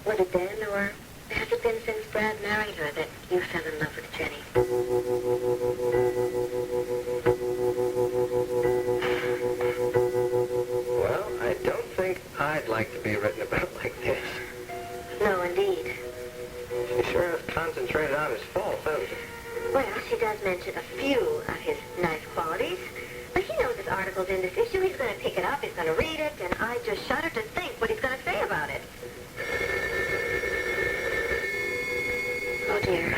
Was it then, or has it been since Brad married her that you fell in love with Jenny? Well, I don't think I'd like to be written about like this. No, indeed. She sure has concentrated on his faults, hasn't she? Well, she does mention a few of his nice qualities. But he knows this article's in this issue. He's going to pick it up, he's going to read it, and I just shudder to think what he's going to say about it. Oh, dear.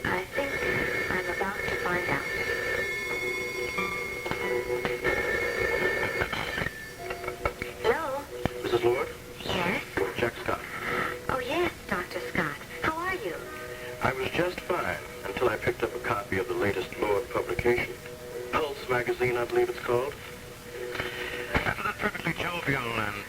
I think I'm about to find out. Hello? Mrs. Lord? Yes? Jack Scott. Oh, yes, Dr. Scott. How are you? I was just fine until I picked up a copy of the latest Lord publication. Pulse magazine, I believe it's called. After that perfectly jovial and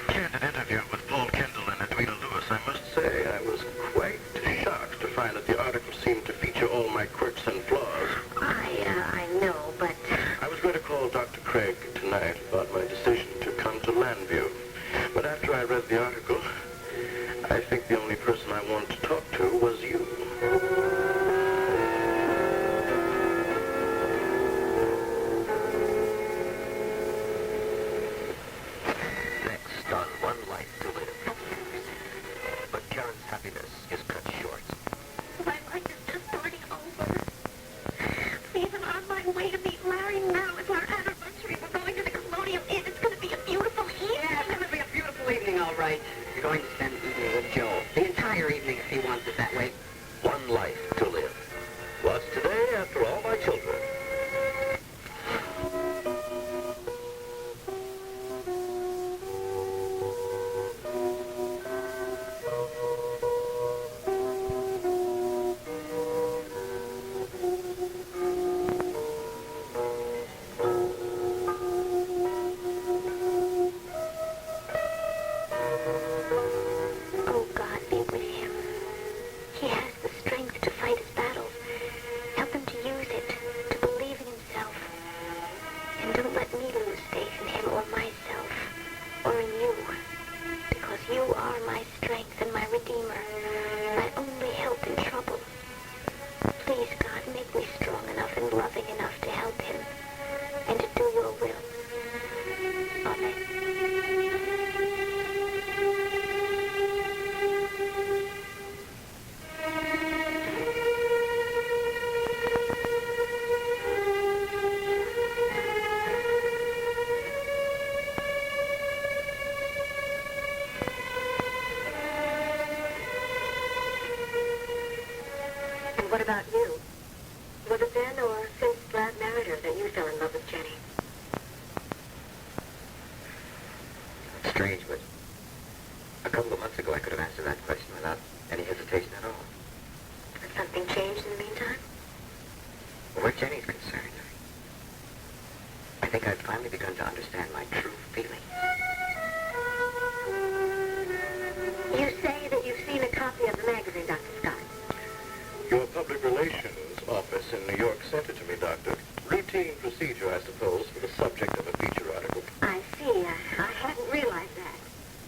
candid interview with Paul Kendall and Edwina Lewis, I must say I was quite shocked to find that the article seemed to feature all my quirks and flaws. I know, but... I was going to call Dr. Craig tonight about my decision to come to Landview. But after I read the article, I think the only person I wanted to talk to was you. Next on One Life to Live. But Karen's happiness is cut short. My life is just starting over. Please, I'm on my way to meet Larry now. It's our anniversary. We're going to the Colonial Inn. It's going to be a beautiful evening. Yeah, it's going to be a beautiful evening, all right. You're going to spend the evening with Joe. The entire evening, if he wants it that way. One Life to Live. What's today after all my children? Oh, God, be with him. He has the strength to fight his battles. Help him to use it, to believe in himself. And don't let me lose faith in him or myself, or in you. Because you are my strength and my redeemer, my only help in trouble. Please, God, make me strong enough and loving enough to help him, and to do your will. Amen. And what about you? Was it then or since Brad married her that you fell in love with Jenny? It's strange, but a couple of months ago I could have answered that question without any hesitation at all. Has something changed in the meantime? Where Jenny's concerned, I think I've finally begun to understand my true feelings. You say that you've seen a copy of the magazine, Dr. Scott. Your public relations office in New York sent it to me, Doctor. Routine procedure, I suppose, for the subject of a feature article. I see. I hadn't realized that.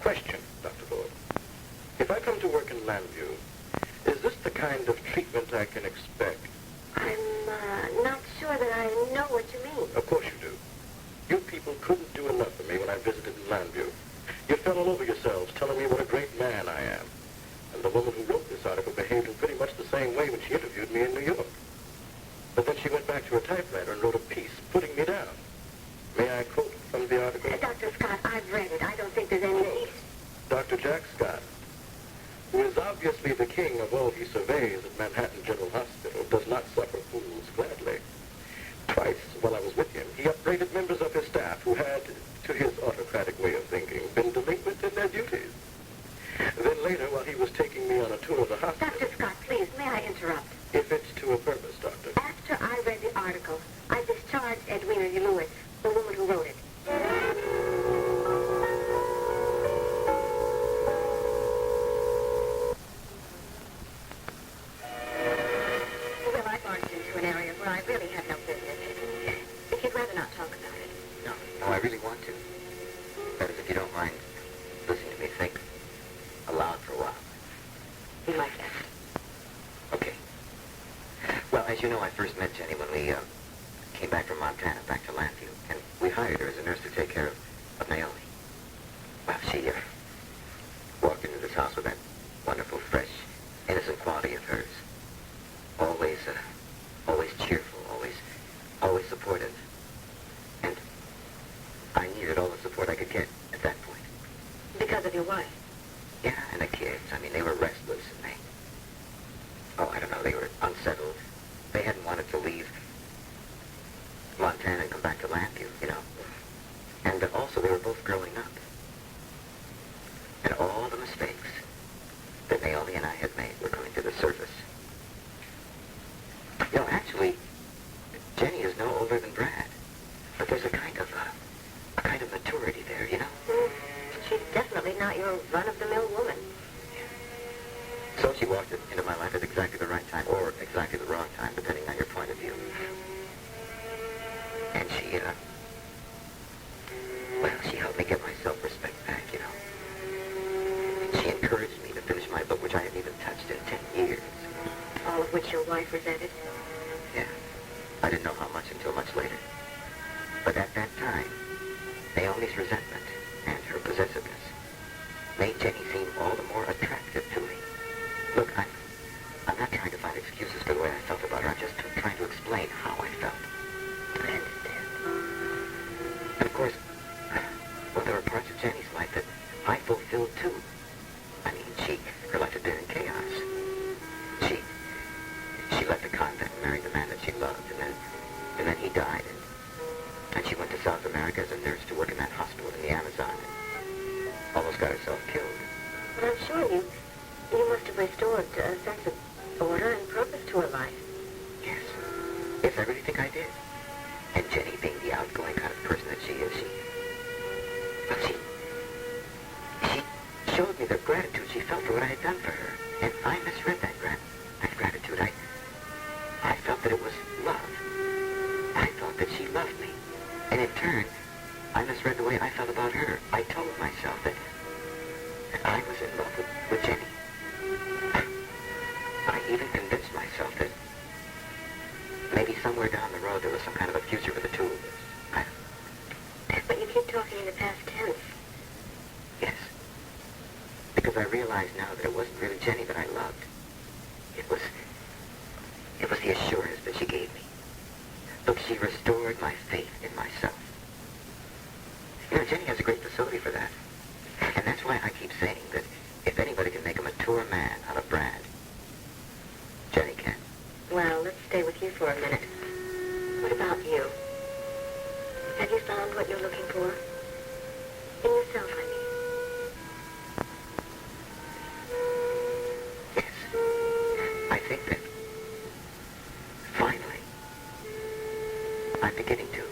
Question, Dr. Lord. If I come to work in Landview, is this the kind of treatment I can expect? I'm not sure that I know what you mean. Of course you do. You people couldn't do enough for me when I visited in Landview. You fell all over yourselves telling me what a great man I am. And the woman who wrote this article behaved in pretty much the same way when she interviewed me in New York. But then she went back to her typewriter and wrote a piece putting me down. May I quote from the article? Dr. Scott, I've read it. I don't think there's any... Quote, Dr. Jack Scott, who is obviously the king of all he surveys at Manhattan General Hospital, does not suffer fools gladly. Twice, while I was with him, he upbraided members of his staff who had, to his autocratic way of thinking, been delinquent in their duties. Then later, while he was taking me on a tour of the hospital... Dr. Scott, please, may I interrupt? If it's to a purpose, Doctor. After I read the article, I discharged Edwina Lewis, the woman who wrote it. Well, I barged into an area where I really have no business. If you'd rather not talk about it. No, I really want to. That is, if you don't mind listening to me think aloud for a while. you know, I first met Jenny when we came back from Montana, back to Landview, and we hired her as a nurse to take care of Naomi. Well, she walked into this house with that wonderful, fresh, innocent quality of hers. Always cheerful, always supportive. And I needed all the support I could get at that point. Because of your wife? Yeah, and the kids. I mean, they were restless, and I don't know, they were unsettled. They hadn't wanted to leave Montana and come back to Landview, you know. And also, they were both growing up. And all the mistakes that Naomi and I had made were coming to the surface. You know, actually, Jenny is no older than Brad. But there's a kind of maturity there, you know? She's definitely not your run-of-the-mill woman. So she walked into my life at exactly the right time, or exactly the wrong time, depending on your point of view. And she helped me get my self-respect back, you know. And she encouraged me to finish my book, which I hadn't even touched in 10 years. All of which your wife resented. Yeah. I didn't know how much until much later. But at that time, Naomi's resentment and her possessiveness made Jenny seem all the more attractive to me. Look, I'm not trying to find excuses for the way I felt about her. I'm just trying to explain how I felt. I understand. And of course, well, there were parts of Jenny's life that I fulfilled too. I mean, her life had been in chaos. She left the convent and married the man that she loved, and then he died, and she went to South America as a nurse to work in that hospital in the Amazon, and almost got herself killed. But I'm sure you must have restored a sense of order and purpose to her life. Yes. Yes, I really think I did. And Jenny, being the outgoing kind of person that she is, she showed me the gratitude she felt for what I had done for her. And I misread that gratitude. I felt that it was love. I thought that she loved me. And in turn, I misread the way I felt about her. I told myself that I was in love with Jenny. I even convinced myself that maybe somewhere down the road there was some kind of a future for the two of us. But you keep talking in the past tense. Yes. Because I realize now that it wasn't really Jenny that I loved. It was the assurance that she gave me. Look, she restored my faith in myself. You know, Jenny has a great facility for that. And that's why I keep saying that if anybody can make a mature man out of Brad, Jenny can. Well, let's stay with you for a minute. What about you? Have you found what you're looking for? In yourself, I mean. Yes. I think that finally I'm beginning to.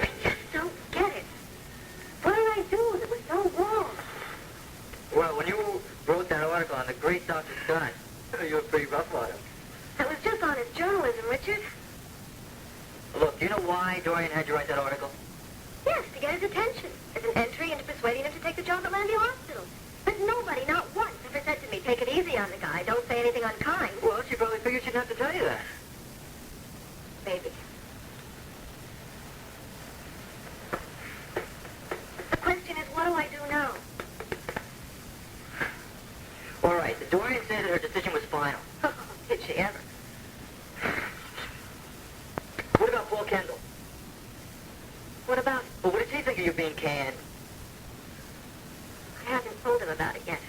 I just don't get it. What did I do that was so wrong? Well, when you wrote that article on the great Dr. Stein, you were pretty rough on him. That was just honest journalism, Richard. Look, do you know why Dorian had you write that article? Yes, to get his attention. As an entry into persuading him to take the job at Landview Hospital. But nobody, not once, ever said to me, take it easy on the guy, don't say anything unkind. Well, she probably figured she'd have to tell you that. Maybe. The question is, what do I do now? All right, the Dorian said that her decision was final. Did she ever? What about Paul Kendall? What about... Well, what did he think of you being canned? I haven't told him about it yet.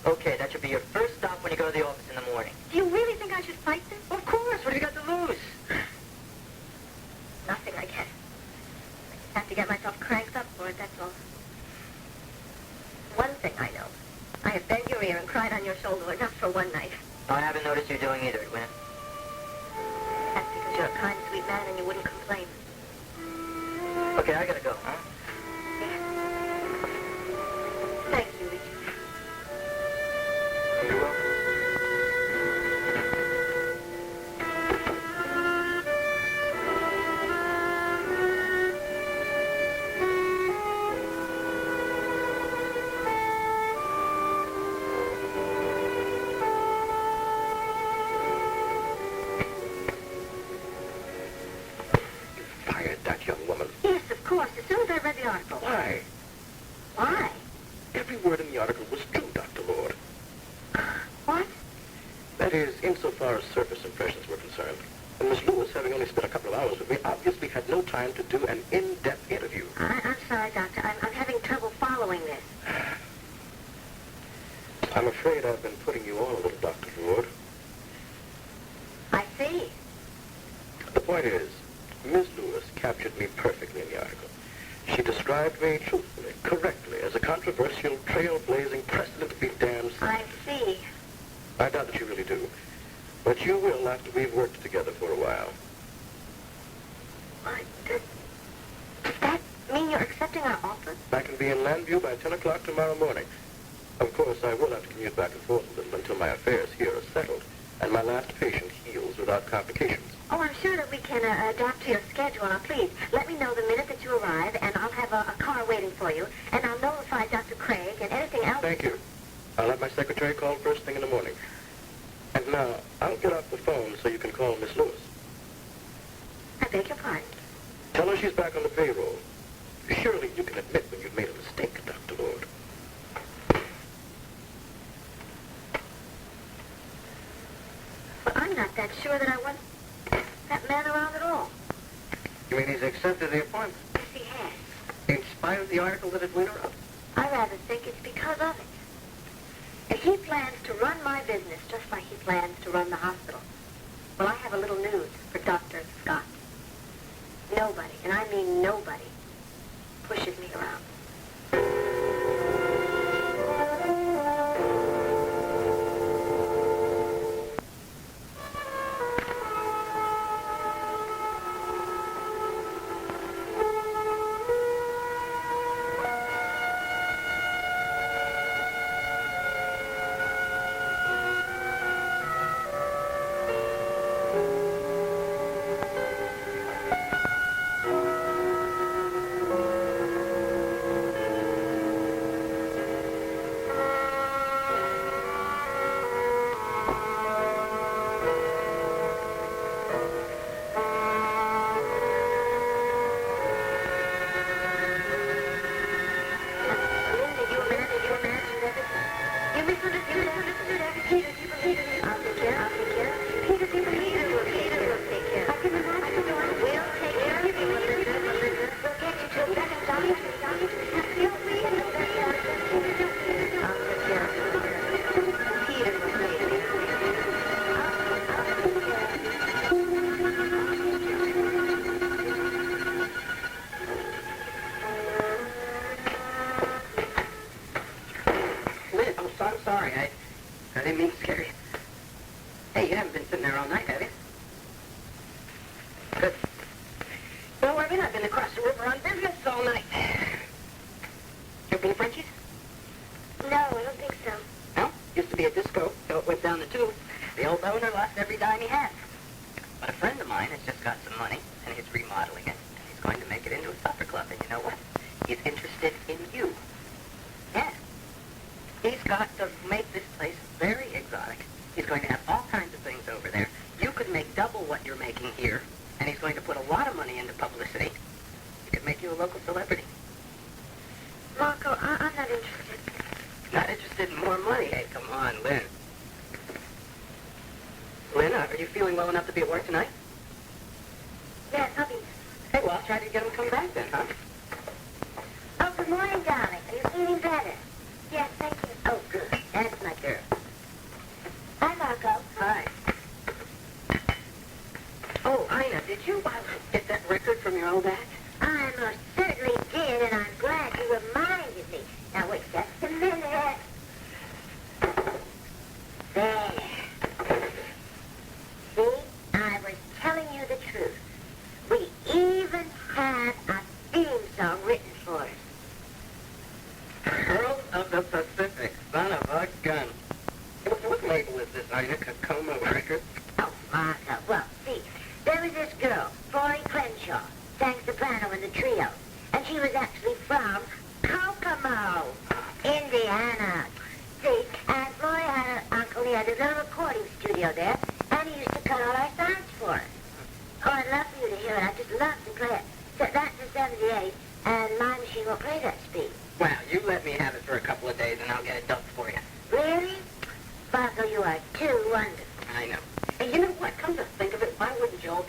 Okay, that should be your first stop when you go to the office in the morning. Do you really think I should fight this? Of course, what have you got to lose? Nothing, I guess. I just have to get myself cranked up for it, that's all. One thing I know. I have begged your ear and cried on your shoulder enough for one night. I haven't noticed you doing either, Edwina. That's because you're a kind, sweet man and you wouldn't complain. Okay, I gotta go, huh? Thank you, Richard. You're welcome. only spent a couple of hours with me, obviously had no time to do an in-depth interview. I'm sorry, Doctor. I'm having trouble following this. I'm afraid I've been putting you on a little, Dr. Ward. I see. The point is, Ms. Lewis captured me perfectly in the article. She described me truthfully, correctly, as a controversial, trailblazing, precedent-to-be-damned... I see. I doubt that you really do. But you will after we've worked together for a while. Does that mean you're accepting our offer? I can be in Landview by 10 o'clock tomorrow morning. Of course, I will have to commute back and forth a little until my affairs here are settled, and my last patient heals without complications. Oh, I'm sure that we can adapt to your schedule. Now, please, let me know the minute that you arrive, and I'll have a car waiting for you, and I'll notify Dr. Craig and anything else. Thank you. I'll have my secretary call first thing in the morning. And now, I'll get off the phone so you can call Miss Lewis. I beg your pardon. Tell her she's back on the payroll. Surely you can admit when you've made a mistake, Dr. Lord. But I'm not that sure that I want that man around at all. You mean he's accepted the appointment? Yes, he has. In spite of the article that Edwina wrote? I rather think it's because of it. If he plans to run my business just like he plans to run the hospital, well, I have a little news for Dr. Scott. Nobody, and I mean nobody, pushes me around.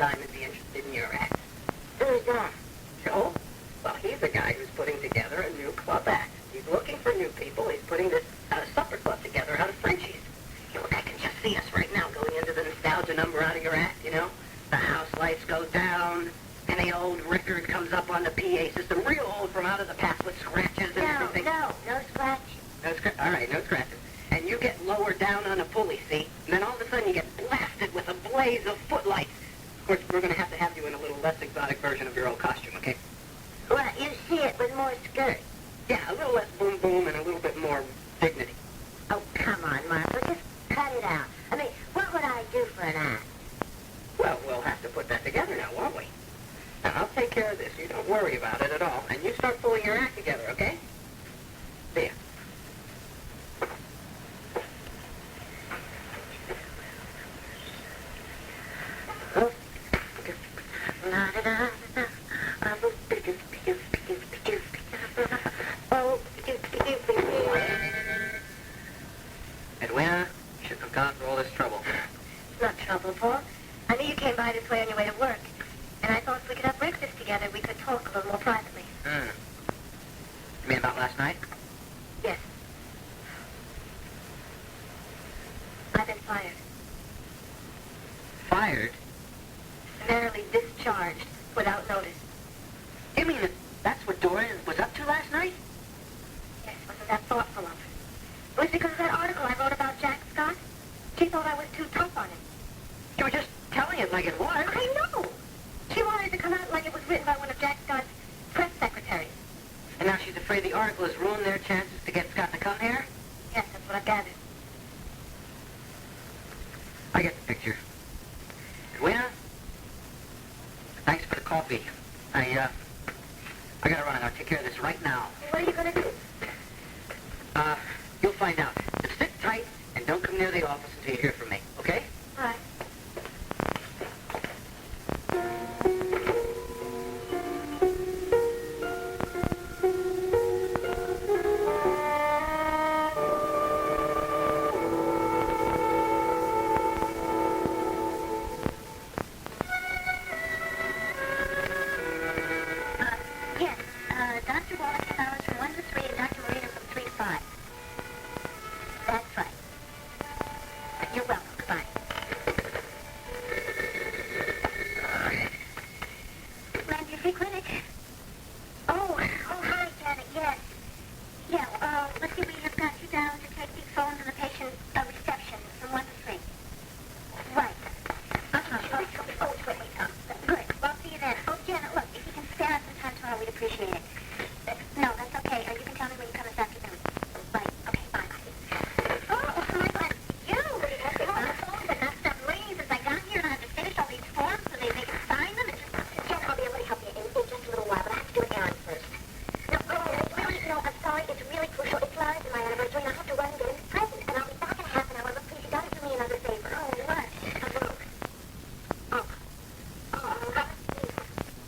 time would be interested in your act. Who's that? Joel? Well, he's the guy who's putting together a new club act. He's looking for new people. He's putting this supper club together out of Frenchies. You look, I can just see us right now going into the nostalgia number out of your act, you know? The house lights go down, and the old record comes up on the PA system, real old from out of the past with scratches and everything. No scratches. All right, no scratches. And you get lowered down on a pulley seat, and then all of a sudden you get blasted with a blaze of footlights. Of course, we're going to have you in a little less exotic version of your old costume, okay? Well, you see it with more skirt. Yeah, a little less boom boom and a little bit more dignity. Oh, come on, Martha. Just cut it out. I mean, what would I do for an act? Well, we'll have to put that together now, won't we? Now, I'll take care of this. You don't worry about it at all. And you start pulling your act together, okay? See ya. Edwina, you shouldn't have gone through all this trouble. It's not trouble, Paul. I knew you came by this way on your way to work. And I thought if we could have breakfast together, we could talk a little more privately. You mean about last night? Yes. I've been fired. Fired? Summarily discharged without notice. You mean that's what Dorian was up to last night? Yes, wasn't that thoughtful of her? It was because of that article I wrote about Jack Scott. She thought I was too tough on him. You were just telling it like it was. I know! She wanted it to come out like it was written by one of Jack Scott's press secretaries. And now she's afraid the article has ruined their chances to get Scott to come here? Yes, that's what I've gathered. I get the picture. Edwina? Thanks for the coffee. I gotta run. I'll take care of this right now. What are you going to do? You'll find out. Just sit tight and don't come near the office until you hear from me, okay? All right. Yes, Dr. Wolek has hours from 1 to 3 and Dr. Marina from 3 to 5. That's right. You're welcome. Goodbye. Ramsey Free Clinic. Oh, hi, Janet. Yes. Yeah, let's see, we have got you down to take these phones in the patient reception from 1 to 3. Right. Oh, wait. Good. Well, see you then. Oh, Janet, look, if you can spare us some time tomorrow, we'd appreciate it. No, that's okay. You can tell me when you come this afternoon. Right. Okay, bye. Oh, hi, but you. On the phone, but not stopped ringing since I got here, and I have to finish all these forms so they can sign them. Janet, I'll be able to help you in just a little while, but I have to do an errand first. No, I'm sorry. It's really crucial. It's Lara's and my anniversary, and I have to run and get him his present, and I'll be back in half an hour. Look, please, you gotta do me another favor. Oh, what?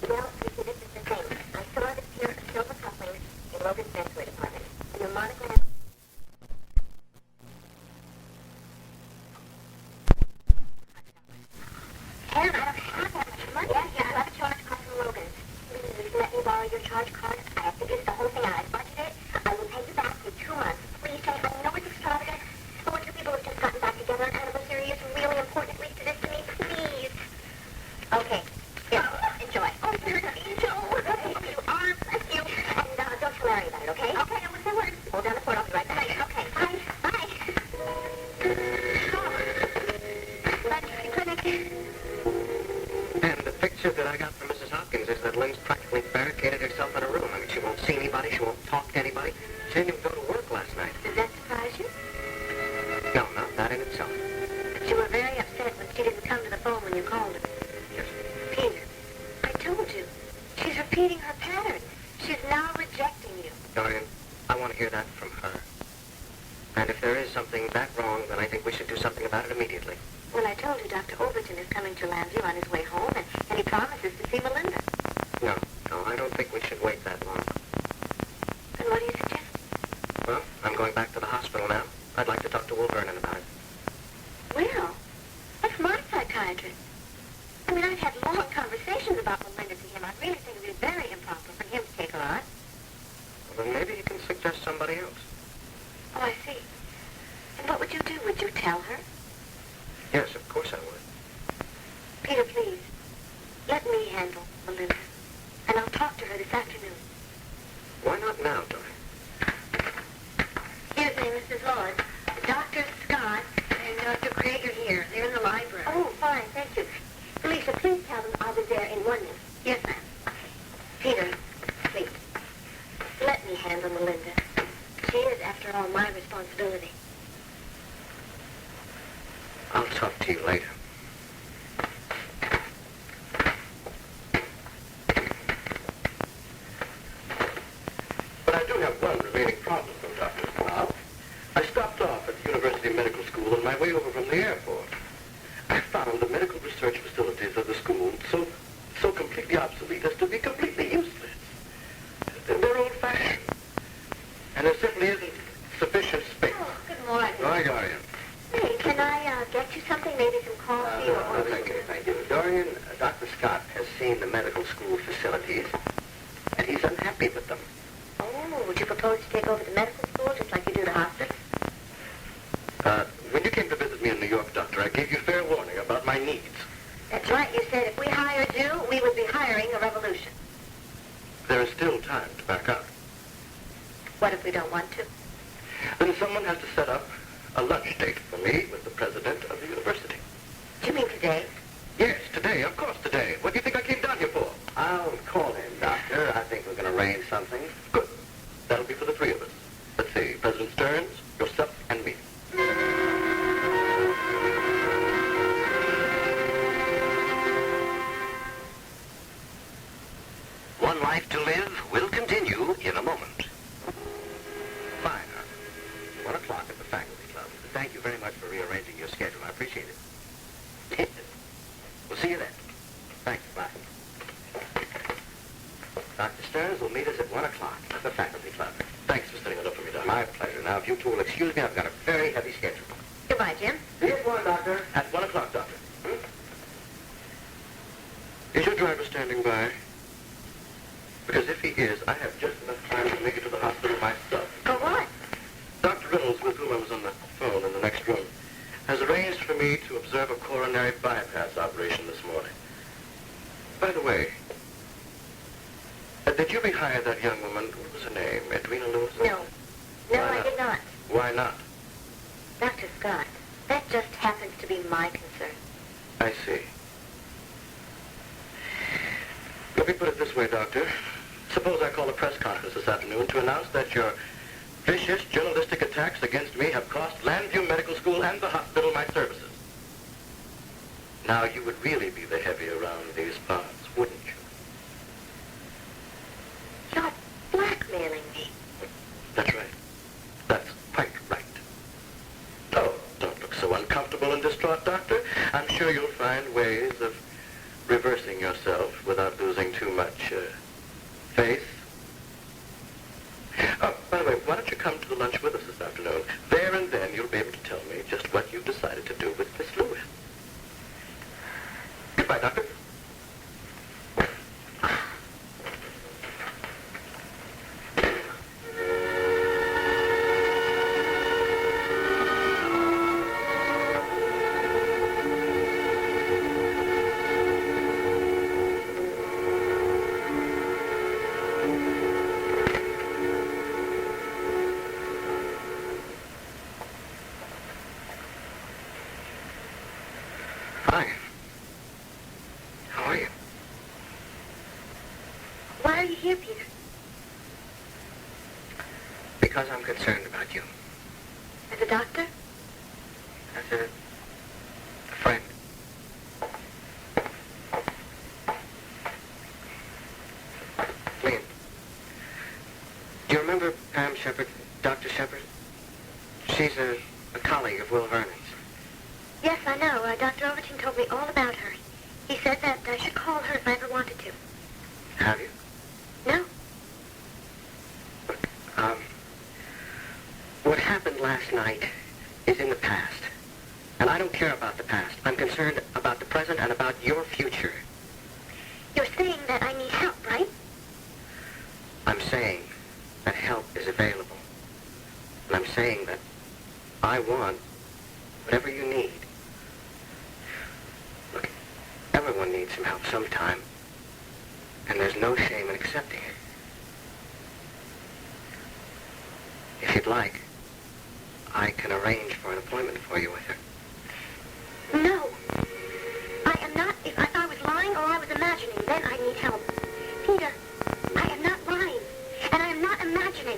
Well, you see, this is the thing. I saw this pair of silver cufflinks in Logan's menswear department. And the monocle has... Karen, I don't have that much money. Yeah, I have a charge card from Logan's. Please, let me borrow your charge card. I have to get the whole thing out. I budgeted. I will pay you back in 2 months. Please, say, I know it's extravagant, but when 2 people have just gotten back together on kind of a serious, really important week to this to me, please. Okay. Here, enjoy. Oh, you're an angel. You are. Bless you. And don't tell Larry about it, okay? Okay, I won't say a word. Hold down the fort. I'll be right back. Okay, bye. Bye. Let's clinic. And the picture that I got from Mrs. Hopkins is that Lynn's practically barricaded herself in a room. I mean, she won't see anybody. She won't talk to anybody. She didn't even go to work last night. Does that surprise you? No, not in itself. But you were very upset when she didn't come to the phone when you called her. Yes. Peter, I told you. She's repeating her pattern. She's now rejecting you. Dorian, I want to hear that from her. And if there is something that wrong, then I think we should do something about it immediately. Well, I told you Dr. Overton is coming to Lambview on his way home, and he promises to see Melinda. No, I don't think we should wait that long. Then what do you suggest? Well, I'm going back to the hospital now. I'd like to talk to Vernon about it. Well, that's my psychiatrist. I mean, I I've had long conversations about Melinda to him. I really think it would be very improper for him to take her on. Well, then maybe you can suggest somebody else. Oh, I see. And what would you do? Would you tell her? Yes, of course I would. Peter, please, let me handle Melinda, and I'll talk to her this afternoon. Why not now, Dorian? Excuse me, Mrs. Lawrence. Dr. Scott and Dr. Craig are here. They're in the library. Oh, fine, thank you. Felicia, please tell them I'll be there in 1 minute. Yes, ma'am. Peter, please, let me handle Melinda. She is, after all, my responsibility. I'll talk to you later. But I do have one remaining problem, though, Dr. Scott. I stopped off at the University Medical School on my way over from the airport. I found the medical research facilities of the school so completely obsolete as to be completely useless. They're old-fashioned. And there simply isn't sufficient space. Oh, good morning. Hi, Dorian. Hey, can I get you something? Maybe some coffee or... No, thank you, thank you. Dorian, Dr. Scott has seen the medical school facilities, and he's unhappy with them. Oh, would you propose to take over the medical school just like you do the hospital? When you came to visit me in New York, Doctor, I gave you fair warning about my needs. That's right. You said if we hired you, we would be hiring a revolution. There is still time to back up. What if we don't want to? Then someone has to set up a lunch date for me with the president of the university. Do you mean today? Yes, today, of course today. What do you think I came down here for? I'll call him, Doctor. I think we're going to arrange something. Good. That'll be for the three of us. Let's see, President Stearns, yourself, and me. One Life to Live will continue in a moment. Fine. 1 o'clock at the faculty club. Thank you very much for rearranging your schedule. I appreciate it. We'll see you then. Thanks. Bye. Dr. Stearns will meet us at 1 o'clock at the faculty club. Thanks for setting it up for me, Doctor. My pleasure. Now, if you two will excuse me, I've got a very heavy schedule. Goodbye, Jim. See you at 1, Doctor. At 1 o'clock, Doctor. Is your driver standing by? Because if he is, I have just enough time to make it to the hospital myself. For what? Dr. Reynolds, with whom I was on the phone in the next room, has arranged for me to observe a coronary bypass operation this morning. By the way, did you rehire that young woman? What was her name? Edwina Lewis? No. No, Why I not? did not. Why not? Dr. Scott, that just happens to be my concern. I see. Let me put it this way, Doctor. Suppose I call a press conference this afternoon to announce that your vicious journalistic attacks against me have cost Landview Medical School and the hospital my services. Now, you would really be the heavy around these parts, wouldn't you? You're blackmailing me. That's right. That's quite right. Oh, don't look so uncomfortable and distraught, Doctor. I'm sure you'll find ways of reversing yourself without losing too much faith. Oh, by the way, why don't you come to the lunch with us this afternoon? There and then you'll be able to tell me just what you've decided to do with Miss Lewis. Goodbye, Doctor. Hi. How are you? Why are you here, Peter? Because I'm concerned about you. As a doctor? As a friend. Lynn, do you remember Pam Shepard, Dr. Shepard? She's a colleague of Will Vernon's. Yes, I know. Dr. Overton told me all about her. He said that I should call her if I ever wanted to. Have you? No. What happened last night is in the past. And I don't care about the past. I'm concerned about the present and about your future. of time, and there's no shame in accepting it. If you'd like, I can arrange for an appointment for you with her. No. I am not. If I was lying or I was imagining, then I need help. Peter, I am not lying, and I am not imagining,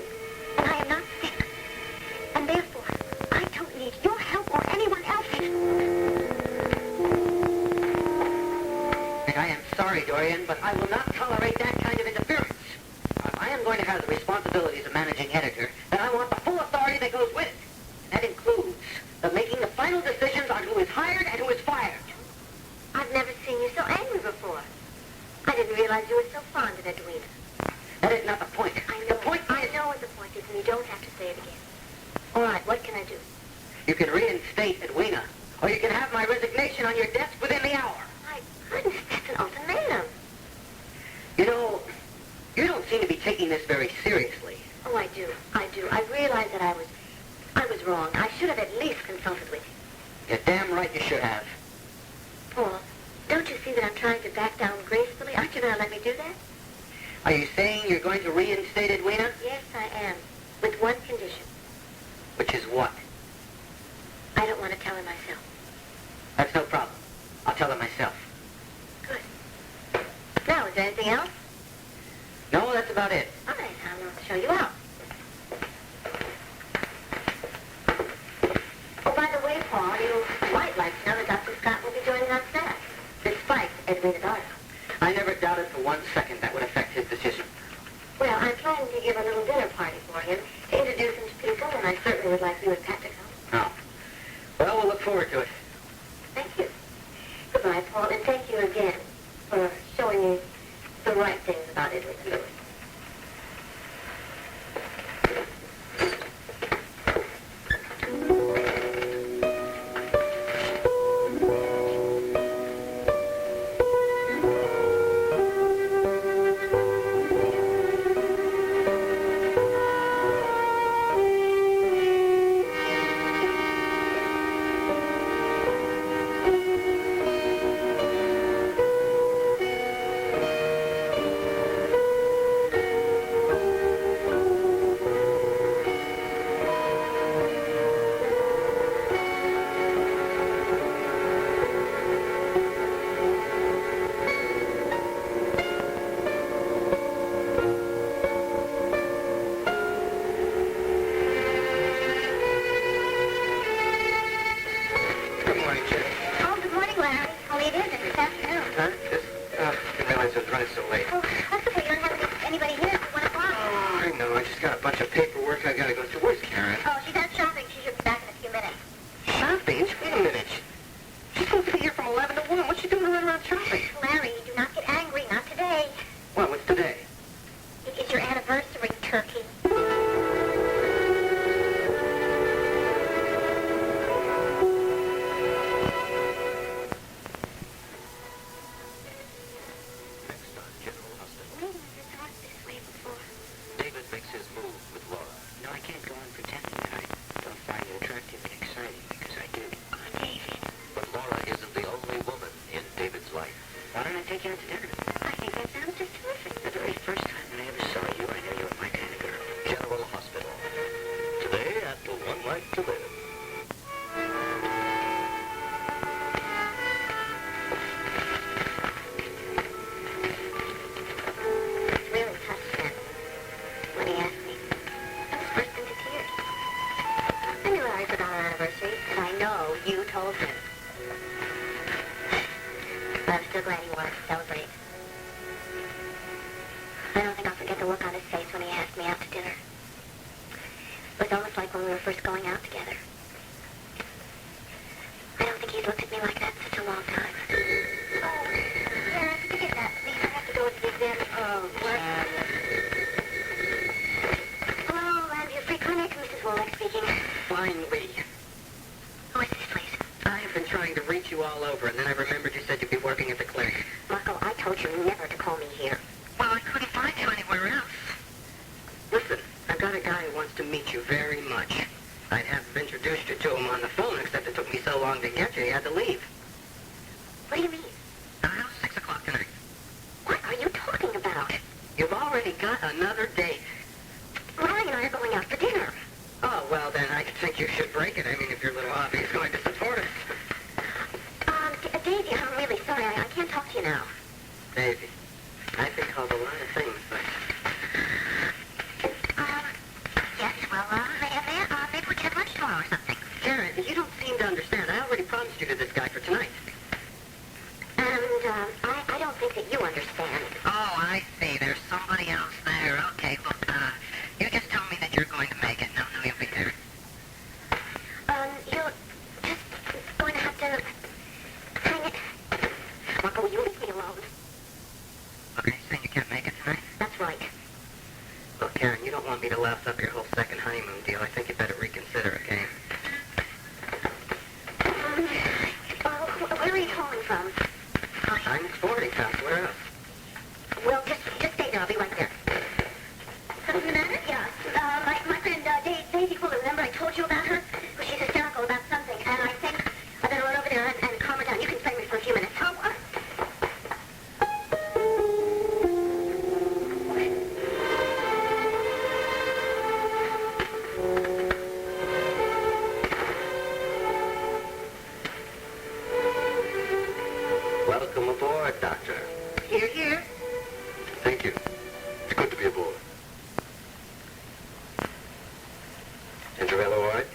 and I am not sick. And therefore, I don't need your help or anyone else's. I am sorry, Dorian, but I will not tolerate that kind of interference. If I am going to have the responsibilities of managing editor, then I want the full authority that goes with it. And that includes the making the final decisions on who is hired and who is fired. I've never seen you so angry before. I didn't realize you were so fond of Edwina. That is not the point. I know. The point I is... know what the point is, and you don't have to say it again. All right, what can I do? You can reinstate Edwina, or you can have my resignation on your desk within the hour. My goodness, that's an ultimatum. You know, you don't seem to be taking this very seriously. Oh, I do. I do. I realize that I was wrong. I should have at least consulted with you. You're damn right you should have. Paul, don't you see that I'm trying to back down gracefully? Aren't you going to let me do that? Are you saying you're going to reinstate Edwina? Yes, I am. With one condition. Which is what? I don't want to tell her myself. That's no problem. I'll tell her myself. Good. Now, is there anything else? No, that's about it. All right, I'll show you out. Oh, by the way, Paul, you might like to know that Dr. Scott will be joining on staff, despite Edwina's order. I never doubted for 1 second that would affect his decision. Well, I'm planning to give a little dinner party for him to introduce him to people, and I certainly would like you and Pat to come. Oh. Well, we'll look forward to it. Thank you. Goodbye, Paul, and thank you again for showing me the right things about Edwina. Now, 6 o'clock tonight. already got another date. Laurie and I are going out for dinner. Oh, well, then I think you should break it. I mean, if your little hobby is going to support us. Daisy, I'm really sorry. I can't talk to you now. Daisy, I've been called a lot of things, but... Yes, well, maybe we can have lunch tomorrow or something. Karen, you don't seem to understand. I already promised you to this guy for tonight. And, I don't think that you understand. Oh, I see. There's somebody else there. Okay, look, you just tell me that you're going to make it. No, you'll be there. You're just going to have to hang it. Marco, will you leave me alone? Okay, you saying you can't make it tonight? That's right. Well, Karen, you don't want me to lapse up your whole second honeymoon deal. I think you better reconsider, okay? Where are you calling from? I'm boarding house. Where else? Well, just stay there. I'll be right there. Something the matter? Yeah. My friend, Daisy Fuller, remember I told you about her? Well, she's hysterical about something, and I think I better run over there and calm her down. You can stay with me for a few minutes. Oh, Welcome aboard, Doctor. Here, here. Thank you. It's good to be aboard. Cinderella all right?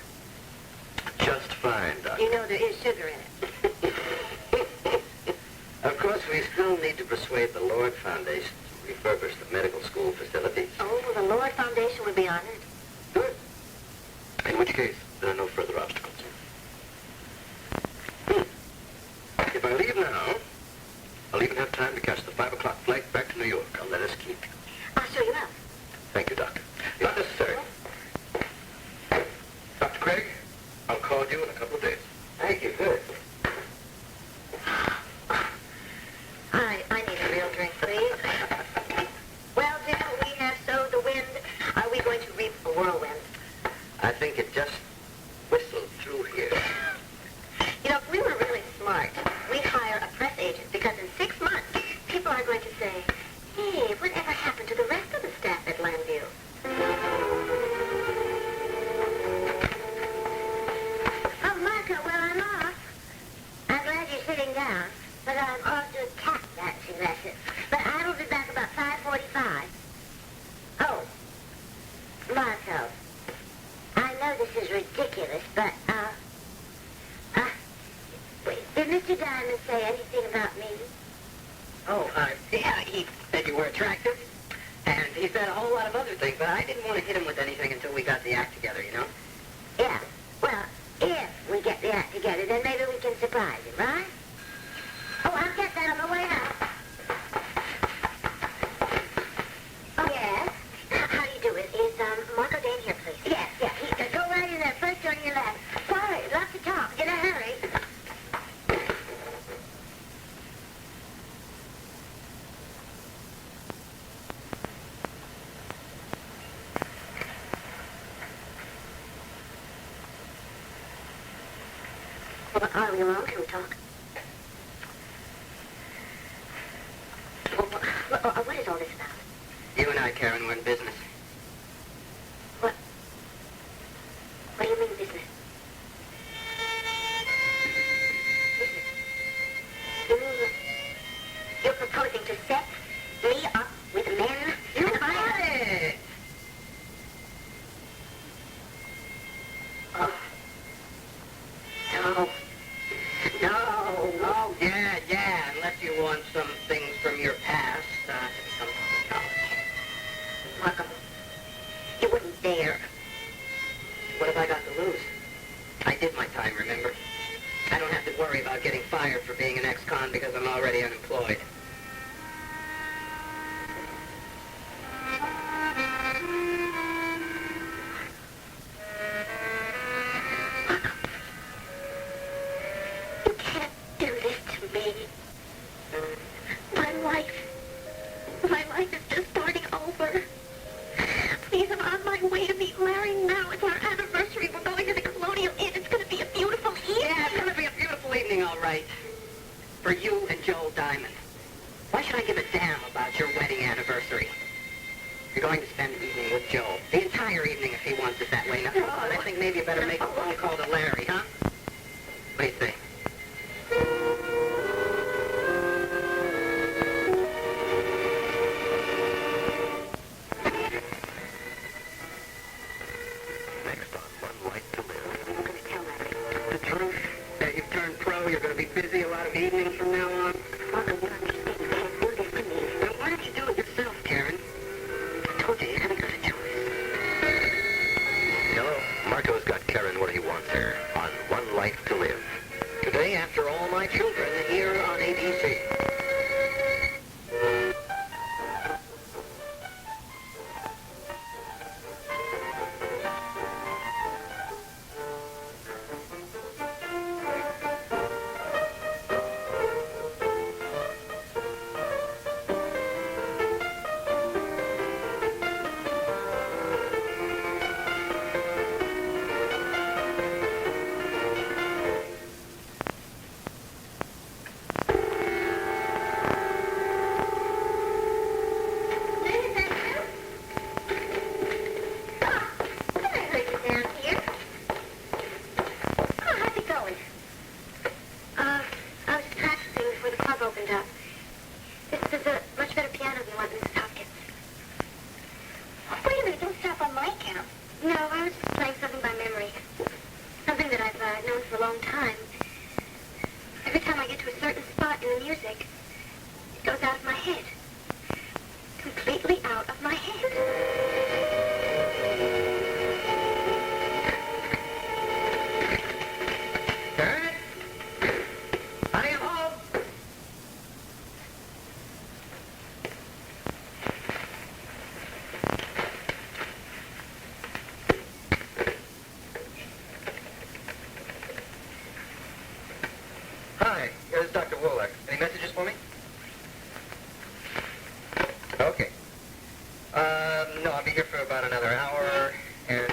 Just fine, Doctor. You know there is sugar in it. Of course, we still need to persuade the Lord Foundation to refurbish the medical school facilities. Oh, well, the Lord Foundation would be honored. Good. In which case, there are no further obstacles. If I leave now, I'll even have time to catch the 5 o'clock flight back to New York. I'll let us keep you. I'll show you out. Thank you, Doctor. Not necessary. Dr. Craig, I'll call you in a couple of days. Thank you, good. I need a real drink, please. Well, Gerald, we have sowed the wind. Are we going to reap a whirlwind? I think it just whistled through here. You know, if we were really smart, we'd hire a press agent, because in 6 months, people are going to say, hey, whatever happened to the rest of the staff at Landview? Oh, Marco, well, I'm off. I'm glad you're sitting down, but I'm off to tap dancing lessons. But I will be back about 5:45. Oh, Marco, I know this is ridiculous, but, did Mr. Diamond say anything about me? Oh, yeah, he said you were attractive. And he said a whole lot of other things, but I didn't want to hit him with anything until we got the act together, you know? Yeah. Well, if we get the act together, then maybe we can surprise him, right? Oh, I'll get that on the way out. Oh, yes? How do you do it? Is, Marco Dane here, please? Yes. Go right in there, first on your left. Sorry, lots to talk. In a hurry. Are we alone? Can we talk? What is all this about? You and I, Karen, we're in business. What do you mean, business? Business? You mean you're proposing to set me up with men? You got it! Oh. No. Oh, yeah, unless you want some things from your past to become college. Marco, you wouldn't dare. What have I got to lose? I did my time, remember? I don't have to worry about getting fired for being an ex-con because I'm already unemployed. You can't do this to me. My life is just starting over. Please, I'm on my way to meet Larry now. It's our anniversary. We're going to the Colonial Inn. It's going to be a beautiful evening. Yeah, it's going to be a beautiful evening, all right. For you and Joel Diamond. Why should I give a damn about your wedding anniversary? You're going to spend the evening with Joel. The entire evening if he wants it that way. Now, come on, I think maybe you better make a phone call to Larry, huh? What do you think? Next on One Life to Live. I'm going to tell Larry. The truth that you've turned pro, you're going to be busy a lot of evenings from now on. Marco, you understand. You can't do this to me. Then why don't you do it yourself, Karen? I told you you haven't got a choice. Hello, Marco's got Karen where he wants her on One Life to Live. Today, after all my children, here on ABC. Hi, here's Dr. Wolek. Any messages for me? Okay. No, I'll be here for about another hour, and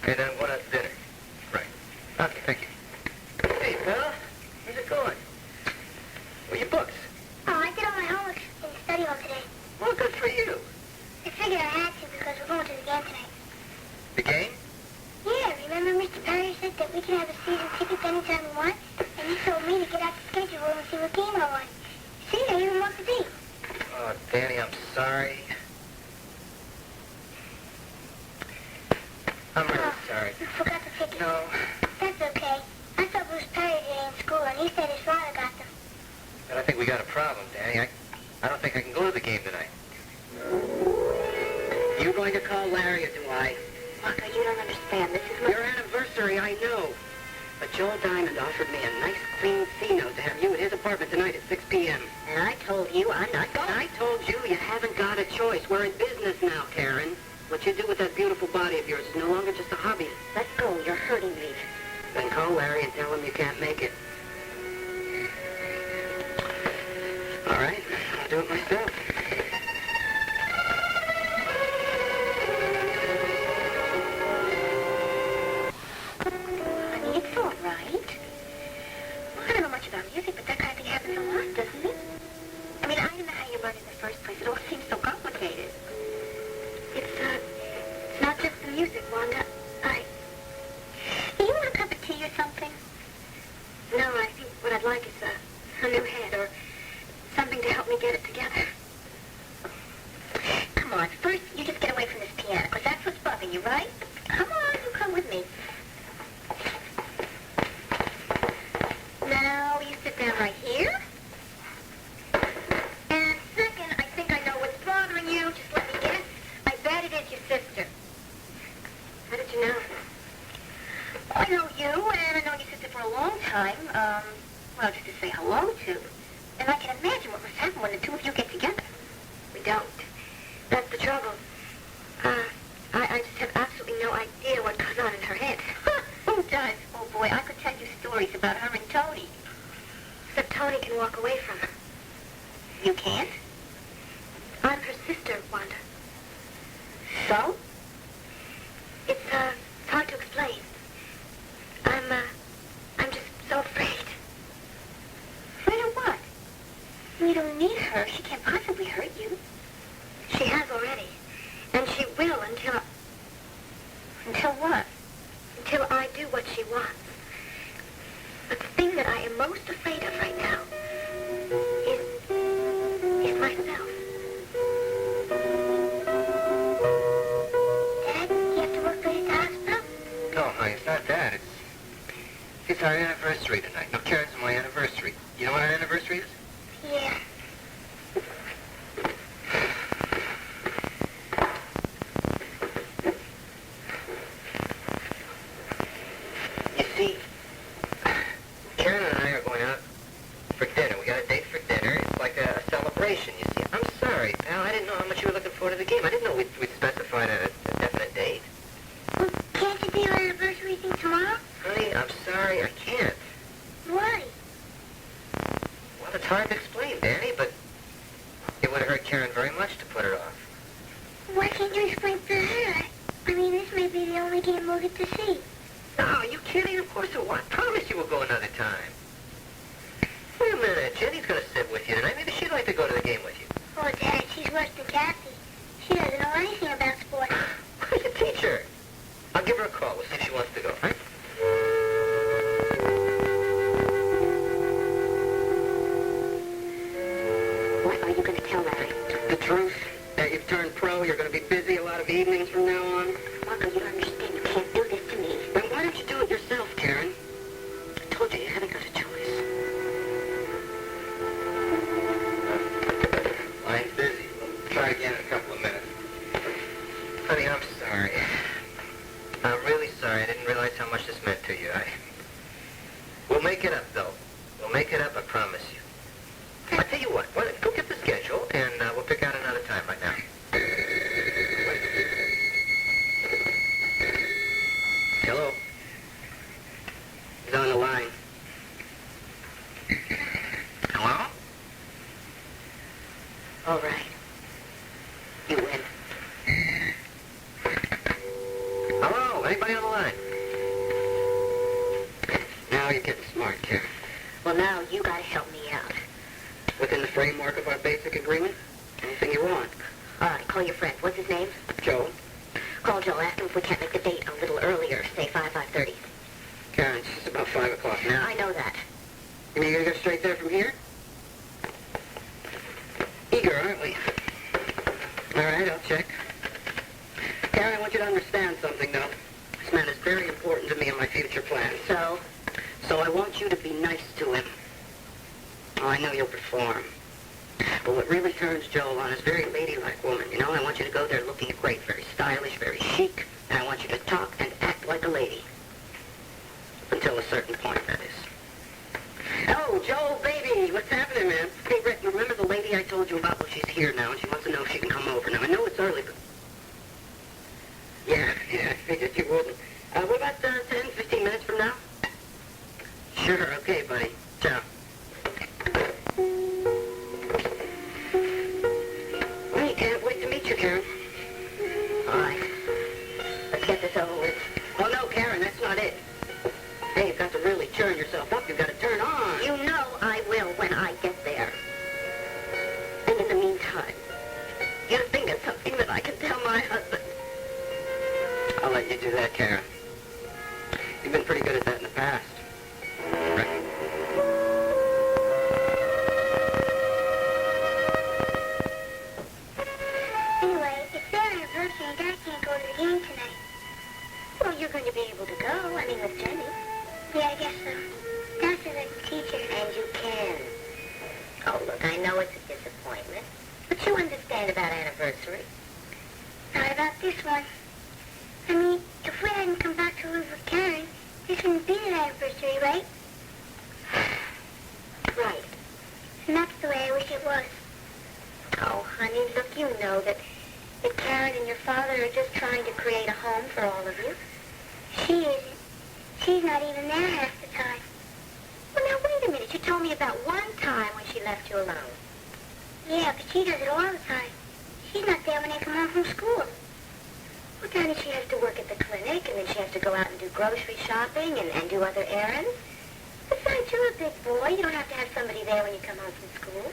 then we'll have dinner. Right. Okay, thank you. Hey, pal. How's it going? Where are your books? Oh, I did all my homework in the study hall today. Well, good for you. I figured I had to because we're going to the game tonight. The game? Yeah, remember Mr. Perry said that we can have a season ticket anytime we want? And he told me to get out the schedule and see what game I want. See, I even want the date. Oh, Danny, I'm sorry. I'm really sorry. You forgot the ticket. No. That's okay. I saw Bruce Perry today in school, and he said his father got them. But I think we got a problem, Danny. I don't think I can go to the game tonight. You going to call Larry or do I? Marco, you don't understand. This is my... Your anniversary, I know. But Joel Diamond offered me a nice, clean C-note to have you at his apartment tonight at 6 p.m. And I told you I'm not going. I told you you haven't got a choice. We're in business now, Karen. What you do with that beautiful body of yours is no longer just a hobby. Let go. You're hurting me. Then call Larry and tell him you can't make it. All right, I'll do it myself. I mean, it's all right. Well, I don't know much about music, but that kind of thing happens a lot, doesn't it? I mean, I don't know how you learned in the first place. It all seems so complicated. It's not just the music, Wanda. Do you want a cup of tea or something? No, I think what I'd like is a new head or something to help me get it together. Come on, first you just get away from this piano, because that's what's bugging you, right? Come on, you come with me. Now, you sit down right here. And second, I think I know what's bothering you. Just let me guess. I bet it is your sister. How did you know? I know you, and I've known your sister for a long time. Well, just to say hello to. And I can imagine what must happen when the two of you get together. We don't. That's the trouble. I just have absolutely no idea what goes on in her head. Who does? Oh, boy, I could tell you stories about her and Tony. Except Tony can walk away from her. You can't? I'm her sister, Wanda. So? It's hard to explain. I'm just so afraid. Afraid of what? You don't need her. She can't possibly hurt you. She has already. our anniversary tonight. No, Karen's my anniversary. You know what our anniversary is? Yeah. You see, Karen and I are going out for dinner. We got a date for dinner. It's like a celebration, you see. I'm sorry, pal. I didn't know how much you were looking forward to the game. I didn't know we'd specified a definite date. Well, can't you do our anniversary thing tomorrow? Honey, I'm sorry. I can't. Why? Well, it's hard to explain, Danny, but it would have hurt Karen very much to put it off. Why can't you explain to her? I mean, this may be the only game we'll get to see. No, are you kidding? Of course it was. I promise you we'll go another time. Wait a minute. Jenny's going to sit with you tonight. Maybe she'd like to go to the game with you. Oh, Dad, she's worse than Kathy. She doesn't know anything about sports. I can teach her. I'll give her a call. We'll see if she wants to go. Right? What are you going to tell Larry? The truth, that you've turned pro, you're going to be busy a lot of evenings from now on. Marco, you don't understand. You can't do this to me. Then why don't you do it yourself, Karen? I told you you haven't got a choice. Line's busy. We'll try again in a couple of minutes. Honey, I'm sorry. I'm really sorry. I didn't realize how much this meant to you. We'll make it up, though. We'll make it up, I promise you. I'll tell you what. Go get the schedule, and we'll pick out another time right now. Hello. He's on the line. Hello? All right. You win. Hello? Anybody on the line? Now you're getting smart, Karen. Well, now you got to help me out. Within the framework of our basic agreement, anything you want. All right, call your friend. What's his name? Joe, Call Joe. Ask him if we can't make the date a little earlier. Say 5:30. Karen, it's just about 5 o'clock now. I know that. You mean you're going to go straight there from here? Eager, aren't we? All right, I'll check. Karen, I want you to understand something, though. This man is very important to me and my future plans. So, So I want you to be nice to him. Oh, I know you'll perform. But what really turns Joe on is a very ladylike woman, you know? I want you to go there looking great, very stylish, very chic, and I want you to talk and act like a lady. Until a certain point, that is. Oh, Joe, baby, what's happening, man? Hey, Rick, remember the lady I told you about? Well, she's here now, and she wants to know if she can come over. Now, I know it's early, but... Yeah, I figured you wouldn't. What about 10, 15 minutes from now? Sure, okay, buddy. Ciao. I can't wait to meet you, Karen. all right. Let's get this over with. Oh, no, Karen, that's not it. Hey, you've got to really turn yourself up. You've got to turn on. You know I will when I get there. And in the meantime, you think of something that I can tell my husband. I'll let you do that, Karen. You've been pretty good at that in the past. Right? Anyway, it's their anniversary and Dad can't go to the game tonight. Well, you're going to be able to go. I mean, with Jenny. Yeah, I guess so. Dad says I can teach her. And you can. Oh, look, I know it's a disappointment. But you understand about anniversary. Not about this one. I mean, if we hadn't come back to live with Karen, this wouldn't be an anniversary, right? Right. And that's the way I wish it was. Oh, honey, look, you know that Karen and your father are just trying to create a home for all of you. She isn't. She's not even there half the time. Well, now, wait a minute. You told me about one time when she left you alone. Yeah, but she does it all the time. She's not there when they come home from school. Well, Danny, she has to work at the clinic, and then she has to go out and do grocery shopping and do other errands. Besides, you're a big boy. You don't have to have somebody there when you come home from school.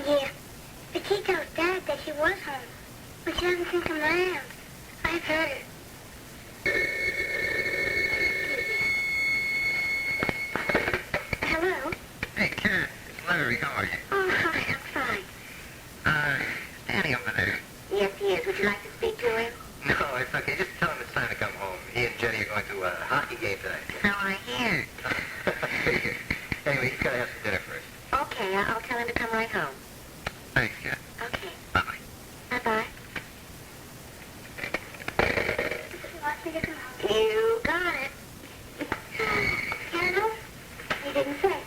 Yeah, but she tells Dad that she was home, but she doesn't think I'm around. I've heard her. Hello? Hey, Karen. It's Larry. How are you? Oh, hi. I'm fine. Danny over there. Yes, he is. Would you like to speak to him? No, it's okay. Just tell him it's time to come home. He and Jenny are going to a hockey game tonight. So I hear. Thanks, Kat. Okay. Bye-bye. Bye-bye. You got it. Kendall? You didn't say.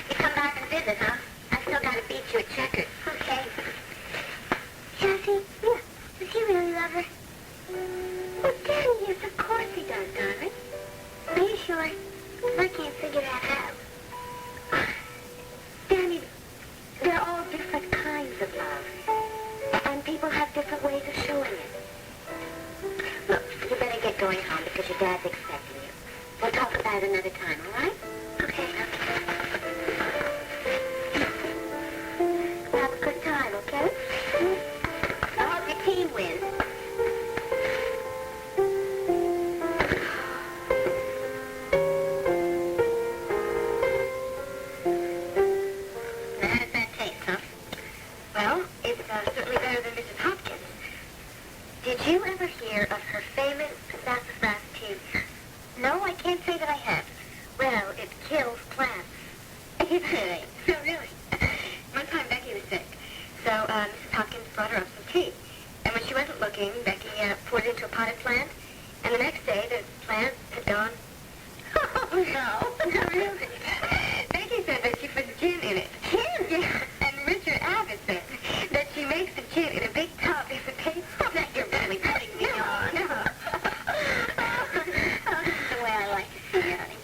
You come back and visit, huh? I still gotta beat you at checkers. Okay. Jessie? Yeah. Does he really love her? Well, Danny, yes, of course he does, darling. Are you sure? 'Cause I can't figure out how. Danny, they're all different kinds of love. And people have different ways of showing it. Look, you better get going home because your dad's expecting you. We'll talk about it another time, all right? Okay. Have a good time, okay? I hope your team wins. Now, how does that taste, huh? Well, it's certainly better than Mrs. Hopkins. Did you ever hear of her famous sassafras tea? No, I can't say that I have. Well, it kills plants. Really? Oh, really? One time Becky was sick, so Mrs. Hopkins brought her up some tea. And when she wasn't looking, Becky poured it into a potted plant, and the next day the plant had gone. Oh, no. No, really? Becky said that she puts gin in it. Gin? Yeah, and Richard Abbott said that she makes the gin in a big tub if it tastes. Oh, now you're really putting me on. No. That's the way I like to see it, honey.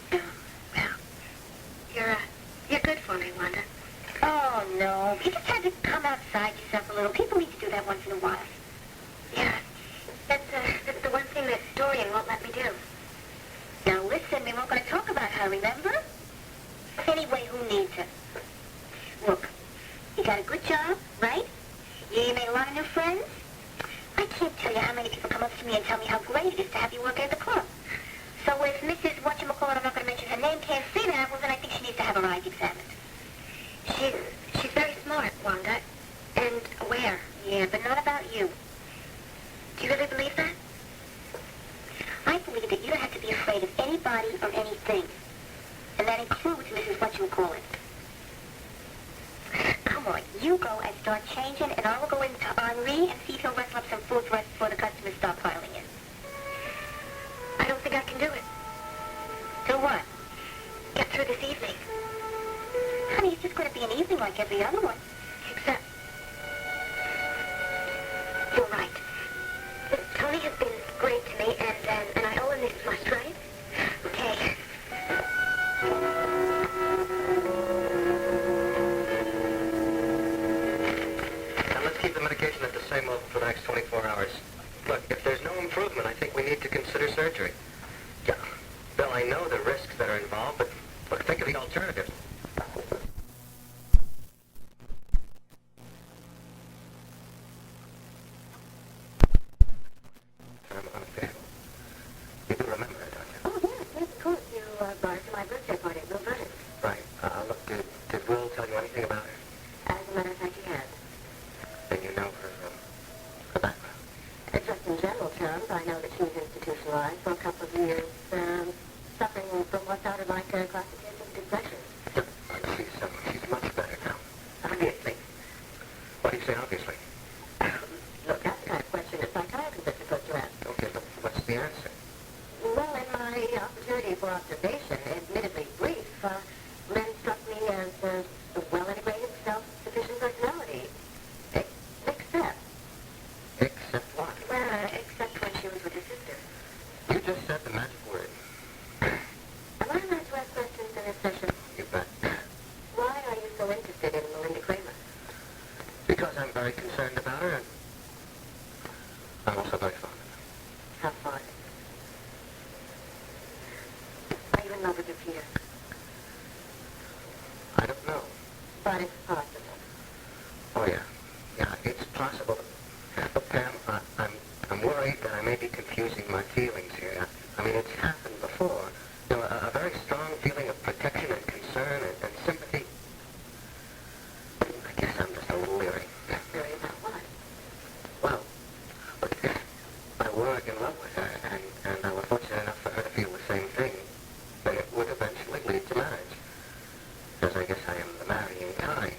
Well, you're good for me, Wanda. Oh, no. You just had to come outside yourself a little. People need to do that once in a while. Yeah, that's the one thing that Dorian won't let me do. Now, listen, we weren't going to talk about her, remember? Anyway, who needs her? Look, you got a good job, right? You made a lot of new friends. I can't tell you how many people come up to me and tell me how great it is to have you work at the club. So if Mrs. Whatchamacallit, I'm not going to mention her name, can't say that, well, then I think she needs to have her eyes examined. She's very smart, Wanda, and aware. Yeah, but not about you. Do you really believe that? I believe that you don't have to be afraid of anybody or anything. And that includes Mrs. Whatchamacallit. Come on, you go and start changing, and I will go into Henri and see if he'll wrestle up some food for us before the customers start piling in. I don't think I can do it. Do what? Get through this evening. Honey, it's just going to be an evening like every other one. Except... You're right. Tony has been great to me, and I owe him this much, right? Okay. Now let's keep the medication at the same level for the next 24 hours. Look, if there's no improvement, I think we need to consider surgery. Yeah, Bill, I know the risks that are involved, but look, think of the alternative. You do remember it, don't you? Oh, yes, of course. You brought it to my birthday party at Vernon. Right. Look, did Will tell you anything about her? As a matter of fact, he has. Then you know her background. Just in general terms, I know that she was institutionalized for a couple of years, suffering from what's out of like classification depression. She's much better now. Obviously. What do you say, obviously? Look, that's the kind of question that psychiatrists are supposed to ask. Okay, but what's the answer? Well, in my opportunity for observation, admittedly brief, Lynn struck me as a well-integrated, self-sufficient personality. Except... Except what? Well, except when she was with her sister. You just said the magic word. Am I allowed to ask questions in this session? You bet. Why are you so interested in Melinda Cramer? Because I'm very concerned about her, and I'm also very fond of her. How far? Are you in love with her, Peter? I don't know. But it's possible. Oh, yeah. Yeah, it's possible. But, Pam, I'm worried that I may be confusing my feelings here. I mean, it's happened before. You know, a very strong feeling of protection and concern and sympathy. I guess I'm just a little leery. Leery about what? Well, look, if I were in love with her, and I were fortunate enough for her to feel the same thing, then it would eventually lead to marriage. Because I guess I am the marrying kind.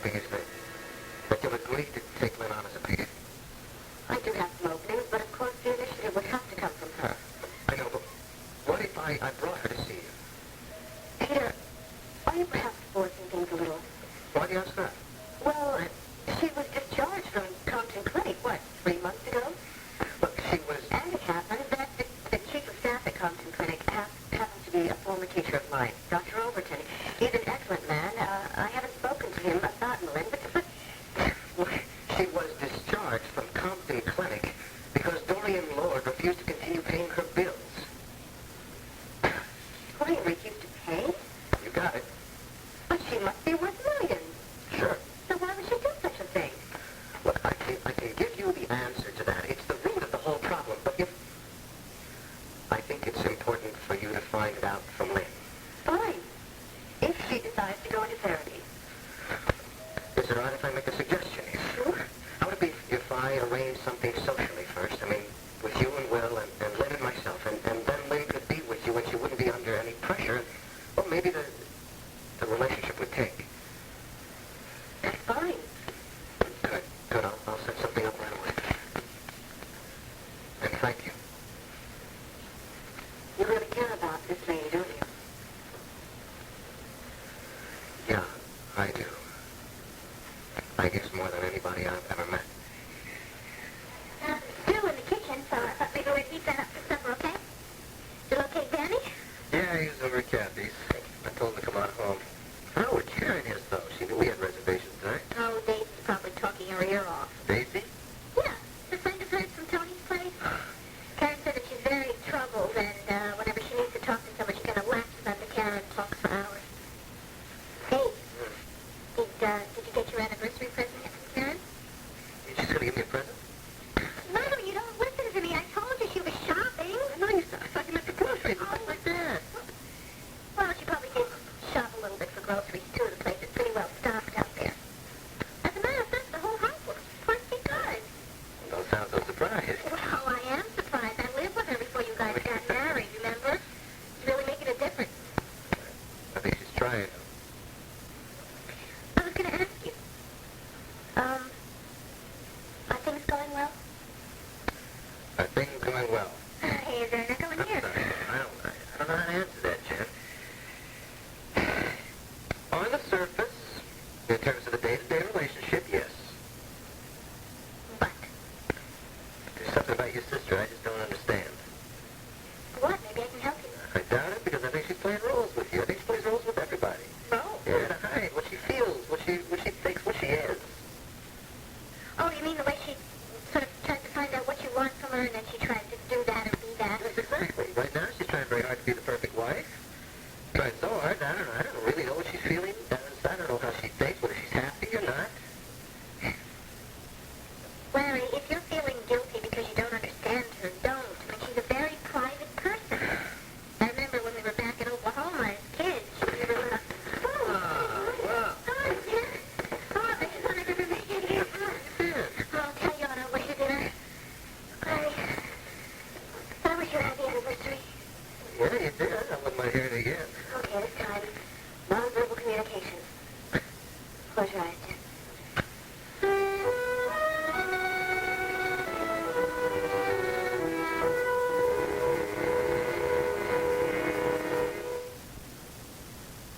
hoping is that you'll agree to take Lynn on as a patient. I do have some openings, but of course the initiative would have to come from her. I know, but what if I brought her to see you? Peter, are you perhaps forcing things a little? Why do you ask that? Well, she was discharged from Compton Clinic, 3 months ago? Look, she was... And it happens that the chief of staff at Compton Clinic happens to be a former teacher of mine, Dr. Overton. He's an excellent man. I haven't spoken to him about Melinda, but She was discharged from Compton Clinic because Dorian Lord refused to continue paying her bills. Dorian refused to pay? You got it. But she must be worth millions. Sure. So why would she do such a thing? Look, I can give you the answer to that. It's the root of the whole problem. But I think it's important for you to find it out from Lynn. Fine. If she decides to go into therapy. Is it all right if I make a suggestion here? Sure. How would it be if I arrange something socially first? I mean, with you and Will and Lynn and myself, and then Lynn could be with you and she wouldn't be under any pressure. Well, maybe the relationship would take. That's fine. Good. Good. I'll set something up right away. And thank you. You really care about this lady, don't you? Yeah, I do. I guess more than anybody I've ever met. Still in the kitchen, so I thought maybe we'd heat that up for supper, okay? Is it okay, Danny? Yeah, he's over at Kathy's. I told him to come on home. Oh, we're cheering his, though. She knew we had reservations tonight. Oh, Daisy's probably talking her ear off. Daisy? Yeah, the friend of hers from Tony's place. Karen said that she's very troubled, and whenever she needs to talk to someone, she kind of latches onto Karen and talks for hours. Hey, did you get your anniversary present yet from Karen? You just gonna give me a present? No, you don't listen to me. I told you she was shopping. No, I thought you meant the groceries and stuff like that. Well, she probably did shop a little bit for groceries, too. The place is pretty well stocked out there. As a matter of fact, the whole house looks pretty good. Don't sound so surprised. Well, I am surprised. I lived with her before you guys got married, remember? It's really making a difference. I think she's trying. I was going to ask you, are things going well? Are things going well? Hey, they're not going I'm here. sorry. I don't know how to answer that, Jen. On the surface, in terms of the day-to-day relationship, yes. But There's something about your sister I just don't understand. what? Maybe I can help you. I doubt it because I think she's playing roles with you. I think she plays roles with everybody. Roles? Yeah, to hide what she feels, what she thinks, what she is. Oh, you mean the way she sort of tries to find out what you want from her, and then she tries to do that or be that? Yes, exactly. Right now, she's trying very hard to be the perfect wife. Trying so hard, I don't really know what she's feeling. I don't know how she thinks, whether she's happy or not. Larry, if you're feeling guilty because you don't understand her, don't. I mean, she's a very private person. I remember when we were back in Oklahoma as kids, she was Wow. Hi, Jen. Oh, this is what I've ever made you. I'll tell you on our way to dinner. I wish you had the anniversary. Yeah, you did. I wouldn't mind hearing it again. Okay, this time, non-verbal communication. Close your eyes, Jen.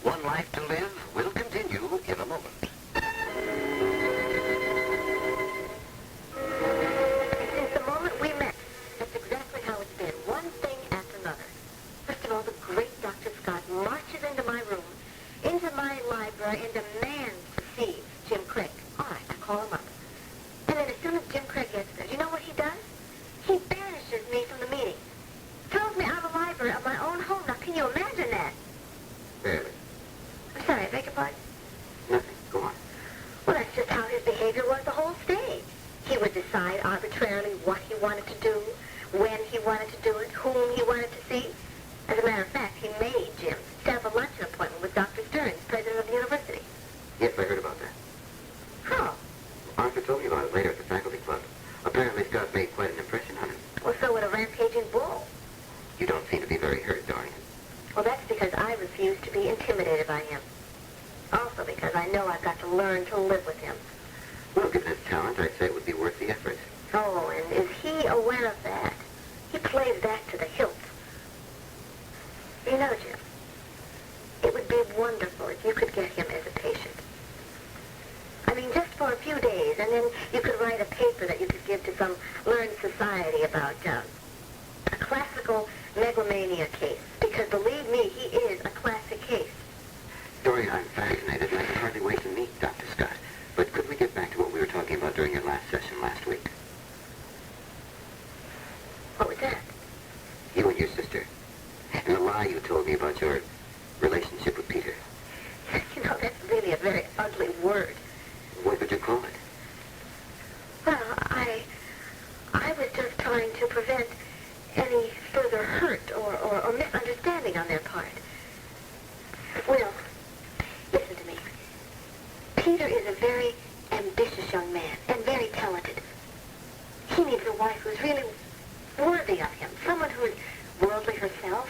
One Life to Live will continue in a moment. Since the moment we met, that's exactly how it's been. One thing after another. First of all, the great Dr. Scott marches into my room, into my library, and demands to see Jim Craig. All right, I call him up. And then as soon as Jim Craig gets there, do you know what he does? He banishes me from the meeting. Throws me out of the library of my own home. Now, can you imagine that? Really? I'm sorry, I beg your pardon? Nothing. Go on. Well, that's just how his behavior was the whole stage. He would decide arbitrarily what he wanted to do, when he wanted to do it, whom he wanted to see. As a matter of fact, he made Jim set up a luncheon appointment with Dr. Stearns, president of the university. Yes, I heard about that. How? Arthur told me about it later at the faculty club. Apparently Scott made quite an impression on him. Well, so would a rampaging bull. You don't seem to be very hurt, Dorian. Well, that's because I refuse to be intimidated by him. Also because I know I've got to learn to live with him. Well, given his talent, I'd say it would be worth the effort. Oh, and is he aware of that? He plays that to the hilt. You know, Jim, it would be wonderful if you could get him as a patient. I mean, just for a few days, and then you could write a paper that you could give to some learned society about a classical megalomania case. Because believe me, he is a classic case. Dorian, I'm fascinated, and I can hardly wait to meet Dr. Scott. But could we get back to what we were talking about during your last session last week? What was that? You and your sister. And the lie you told me about your relationship with Peter. You know, that's really a very ugly word. What would you call it? Well, I was just trying to prevent any further hurt or misunderstanding on their part. Will, listen to me. Peter is a very ambitious young man and very talented. He needs a wife who's really worthy of him, someone who's worldly herself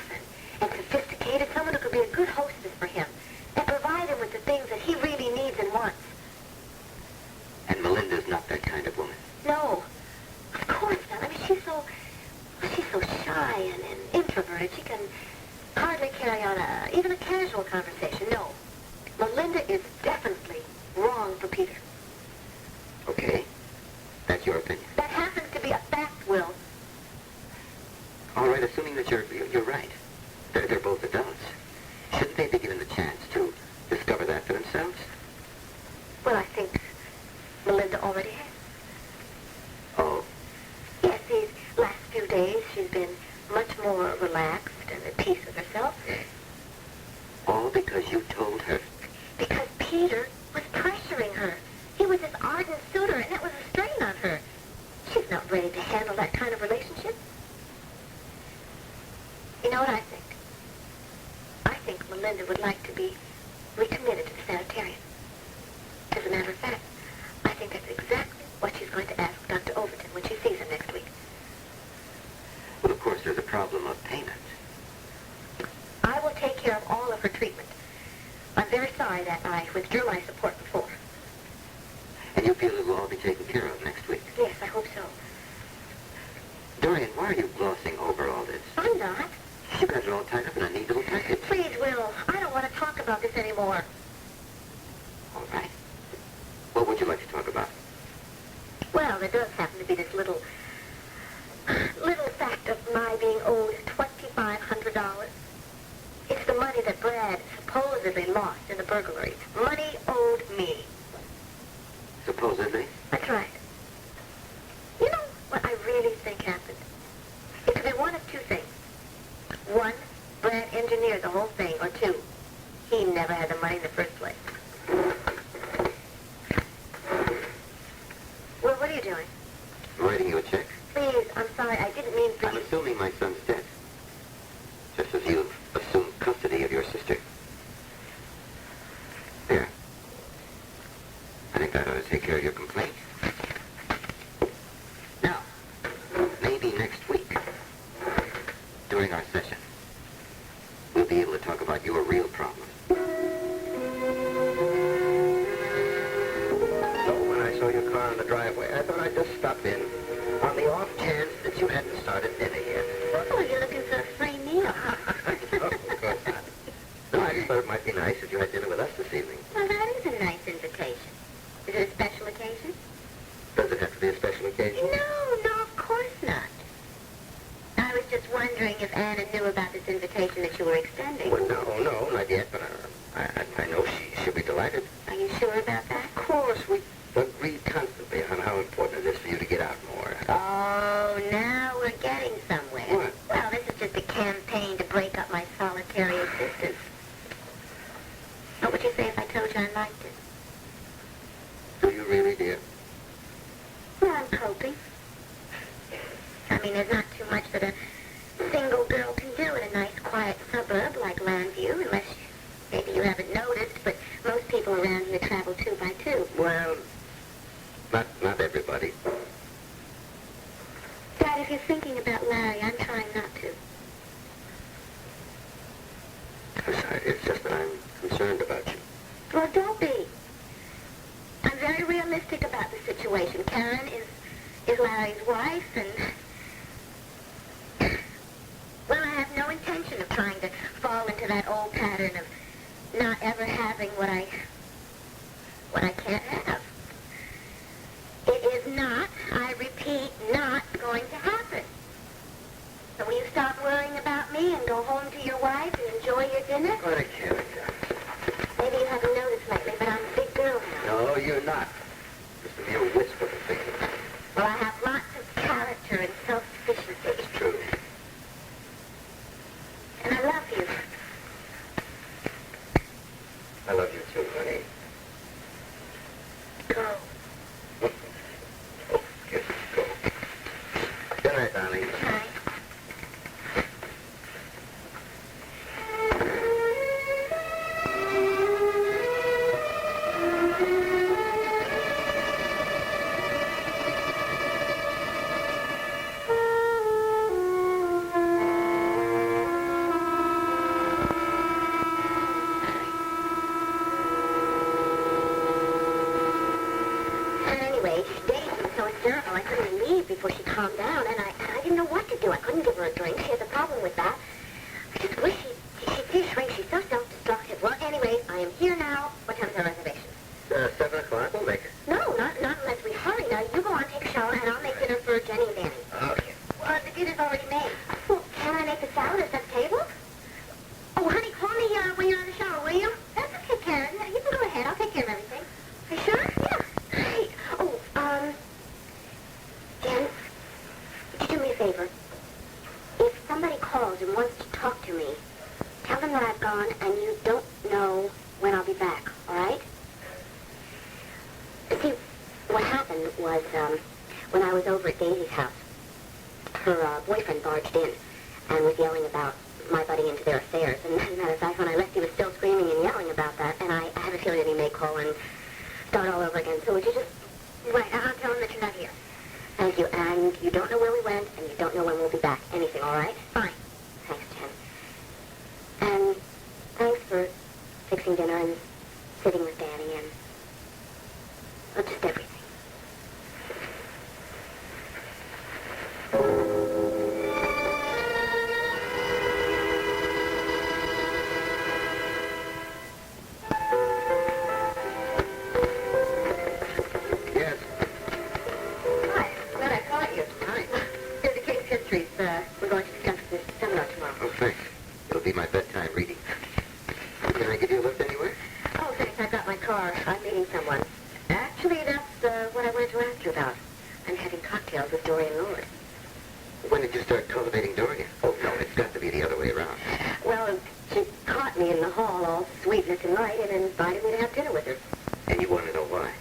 and sophisticated, someone who could be a good hostess for him and provide him with the things that he really needs and wants. And Melinda's not that kind of woman. No, of course not. I mean, she's so shy and introverted. She can hardly carry on even a casual conversation. No, Melinda is definitely wrong for Peter. Okay, that's your opinion. That happens to be a fact, Will. All right, assuming that you're right. They're both adults. Shouldn't they be given the chance to discover that for themselves? Well, I think Melinda already has. Oh, Yes, these last few days she's been much more relaxed and at peace with herself. all because you told her. Because Peter was pressuring her. He was this ardent suitor, and that was a strain on her. She's not ready to handle that kind of relationship. You know what I think? I think Melinda would like to be recommitted to the sanitarium. As a matter of fact, I think that's exactly what she's going to ask Dr. Overton when she sees him next week. Well, of course, there's a problem of payment. I will take care of all of her treatment. I'm very sorry that I withdrew my support before. And you feel it will all be taken care of next week? Yes, I hope so. Dorian, why are you glossing over all this? I'm not. You got it all tied up in a neat little package. Please, Will, I don't want to talk about this anymore. All right. What would you like to talk about? Well, there does happen to be this little fact of my being owed $2,500. It's the money that Brad supposedly lost in the burglary. Money owed me. Supposedly? That's right. You know what I really think happened? It could be one of two things. One, Brad engineered the whole thing, or two, he never had the money in the first place. Well, what are you doing? I'm writing you a check. Please, I'm sorry, I didn't mean for I'm you. assuming my son's dead. Just as you've assumed custody of your sister. There. I think that ought to take care of your complaint. Now, maybe next week, during our session, we'll be able to talk about your real problem. So when I saw your car in the driveway, I thought I'd just stop in on the off chance that you hadn't started dinner yet. Oh, you're looking for a free meal. No, of course not. No, I just thought it might be nice if you had dinner with us this evening. Well, that is a nice invitation. Is it a special occasion? Does it have to be a special occasion? No, of course not. I was just wondering if Anna knew about this invitation that you were extending. Well, no, not yet, but I know she'll be delighted. Are you sure about that? Of course, we agreed constantly on how important it is for you to get out more. Oh, now we're getting somewhere. What? Well, this is just a campaign to break up my solitary existence. What would you say if I told you I liked it? Do you really, dear? Well, I'm coping. I mean, there's not too much that a single girl can do in a nice, quiet suburb like Landview, unless maybe you haven't noticed, but most people around here travel 2 by 2. Well, not everybody. Dad, if you're thinking about Larry, I'm trying not to. I'm sorry, it's just that I'm concerned about you. Well, don't be. having what I can't have. It is not, I repeat, not going to happen. So will you stop worrying about me and go home to your wife and enjoy your dinner? But I can't. Maybe you haven't noticed lately, but I'm a big girl now. No, you're not. Just a mere whisper of thing. Well, I have lots of character and self-sufficiency. That's true. And I love you. I love you too, honey. Go. Oh, yes, go. Good night, darling. Hi. I couldn't leave before she calmed down, and I didn't know what to do. I couldn't give her a drink. She has a problem with that. I just wish she'd see a shrink. She's so self-destructive. Well, anyways, I am here now. What time's our reservation? 7 o'clock. We'll make it. No, not unless we hurry. Now, you go on, take a shower, and I'll make dinner for Jenny and Danny. Okay. Well, the dinner's already made. Well, can I make the salad or set the table? Oh, honey, call me when you're in the shower, will you? That's okay, Karen. You can go ahead. I'll take care of everything. Are you sure? Yeah. Great. Oh, Jen, would you do me a favor? If somebody calls and wants to talk to me, tell them that I've gone and you don't know when I'll be back, all right? See, what happened was, when I was over at Daisy's house, her boyfriend barged in and was yelling about my butting into their affairs. And as a matter of fact, when I left, he was still screaming and yelling about that, and I have a feeling that he may call and start all over again. So would you just... Right, I'll tell him that you're not here. Thank you. And you don't know where we went, and you don't know when we'll be back. Anything, all right? Fine. Thanks, Jen. And thanks for fixing dinner and sitting with Danny and... well, just everything. Yes. Hi. Glad I caught you. Hi. Here's the case histories. We're going to discuss this seminar tomorrow. Oh, thanks. It'll be my bedtime reading. Can I give you a lift anywhere? Oh, thanks. I've got my car. I'm meeting someone. Actually, that's what I wanted to ask you about. I'm having cocktails with Dorian Lord. When did you start cultivating Dorian? Oh, no, it's got to be the other way around. Well, she caught me in the hall all sweetness and light and invited me to have dinner with her. And you want to know why?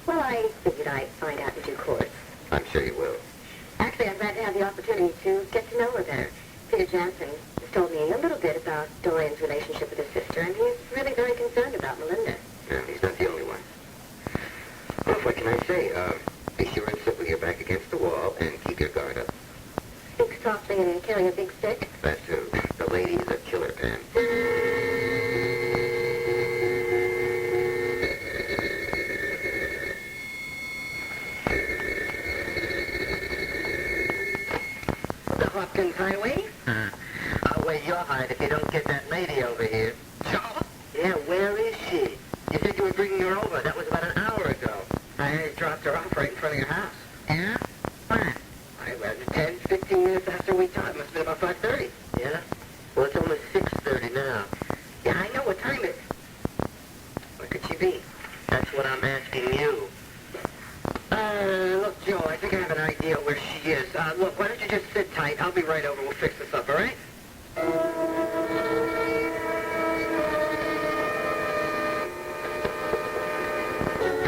Well, I figured I'd find out in due course. I'm sure you will. Actually, I'm glad to have the opportunity to get to know her better. Peter Jansen has told me a little bit about Dorian's relationship with his sister, and he's really very concerned about Melinda. Yeah, he's not the only one. Well, what can I say? Be sure and sit with your back against the wall and keep your guard up. Speak softly and carry a big stick. That too. The lady's a killer, Pam. The Hopkins Highway? I'll weigh your height if you don't get that lady over here. Yeah, where is she? You said you were bringing her over. That was about an hour ago. I dropped her off right in front of your house. Yeah? When? I was 10, 15 minutes after we talked. It must have been about 5:30. Yeah? Well, it's almost 6:30 now. Yeah, I know what time it is. Where could she be? That's what I'm asking you. Look, Joe, I think I have an idea where she is. Look, why don't you just sit tight? I'll be right over. We'll fix this up, all right?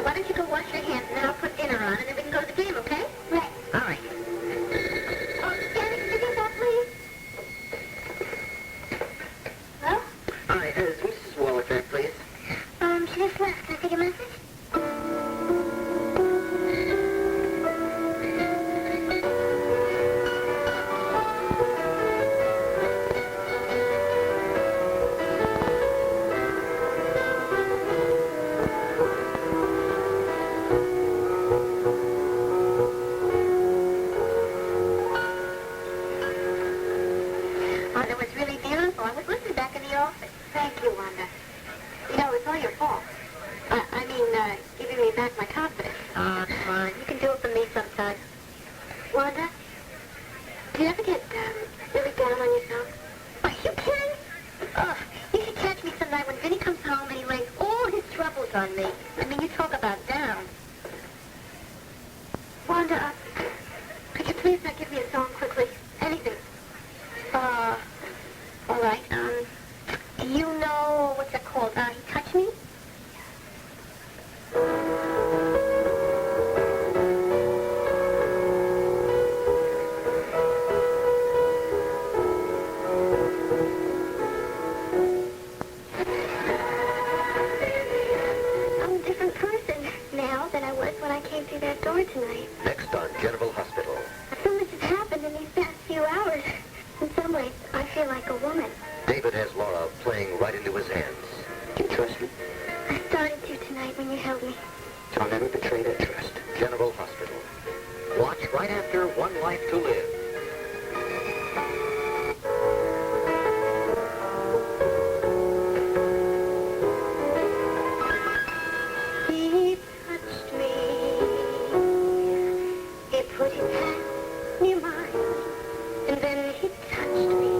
Why don't you go wash your hands, and then I'll put dinner on, and then we can go to the game, okay? Right. All right. Oh, Danny, can you get that, please? Hello? All right, is Mrs. Wolek there, please? She just left. Can I take a message? all your fault. I mean, giving me back my confidence. Oh, come on. You can do it for me sometime. Wanda, do you ever get really down on yourself? Are you kidding? Oh, you should catch me some night when Vinny comes home and he lays all his troubles on me. I mean, you talk about down. Wanda, could you please not give me a song quickly? Anything. All right. Do you know what's it called? He touched me? I'm a different person now than I was when I came through that door tonight. Next on General Hospital. So much has happened in these past few hours. In some ways, I feel like a woman. David has Laura playing right into his hands. Do you trust me? I started to tonight when you held me. I'll never betray that trust. General Hospital. Watch right after One Life to Live. He touched me. He put his hand near mine. And then he touched me.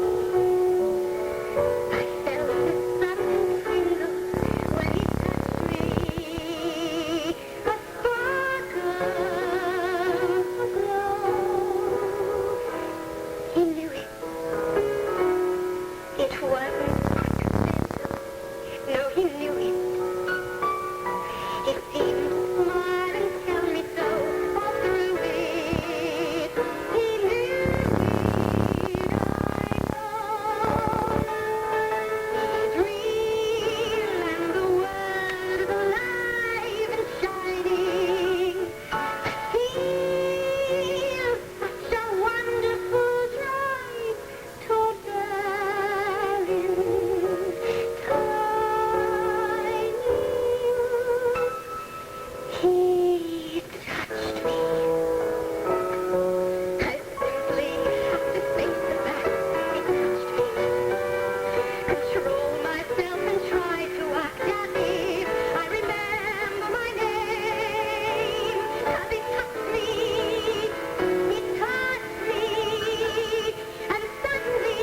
I felt a sudden tingle when he touched me. A sparkle, a glow. He knew it. It wasn't accidental. No, he knew it. He seemed to smile and tell me so all through it. He knew it, I know. He's real and the world is alive and shining. I feel such a wonderful drive toward Berlin. He touched me. I simply have to face the fact he touched me. Control myself and try to act as if I remember my name. 'Cause he touched me, and suddenly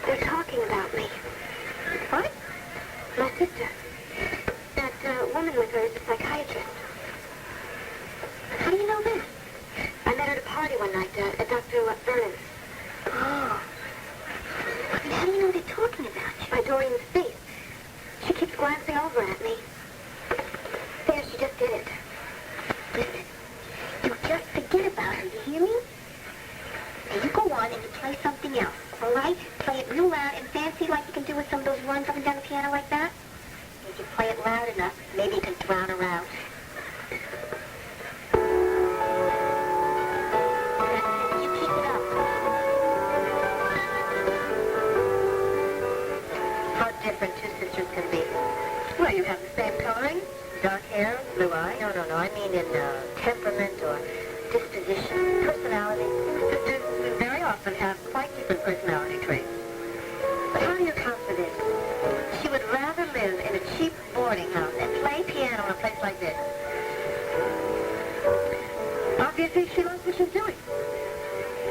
they're talking about me. What? My sister. That woman with her is a psychiatrist. How do you know this? I met her at a party one night at Dr. Vernon's. Oh. And how do you know they're talking about you? By Dorian's face. She keeps glancing over at me. There, she just did it. Listen, you just forget about her, you hear me? Now you go on and you play something else, all right? Play it real loud and fancy like you can do with some of those runs up and down the piano like that. If you play it loud enough, maybe you can drown her out. You keep it up. How different two sisters can be. Well, you have the same coloring, dark hair, blue eye. No, I mean in temperament or disposition, personality. Sisters very often have quite different personality traits. But how do you account for this? She would rather live in a cheap boarding house and play piano in a place like this. Obviously, she loves what she's doing.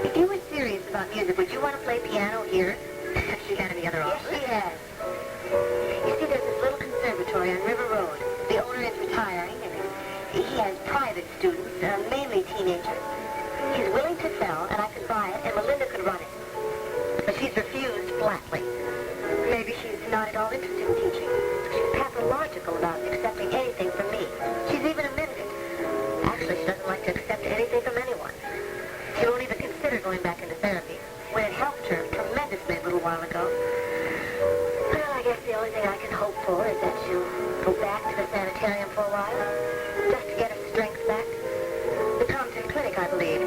If you were serious about music, would you want to play piano here? Has she had any other offers? Yes, she has. You see, there's this little conservatory on River Road. The owner is retiring, and he has private students, mainly teenagers. He's willing to sell, and I could buy it, and Melinda could run it. But she's refused flatly. Maybe she's not at all interested in teaching. She's pathological about accepting anything from me. She's even admitted it. Actually, she doesn't like to accept anything from anyone. She won't even consider going back into therapy, when it helped her tremendously a little while ago. Well, I guess the only thing I can hope for is that she'll go back to the sanitarium for a while, just to get her strength back. The Compton Clinic, I believe.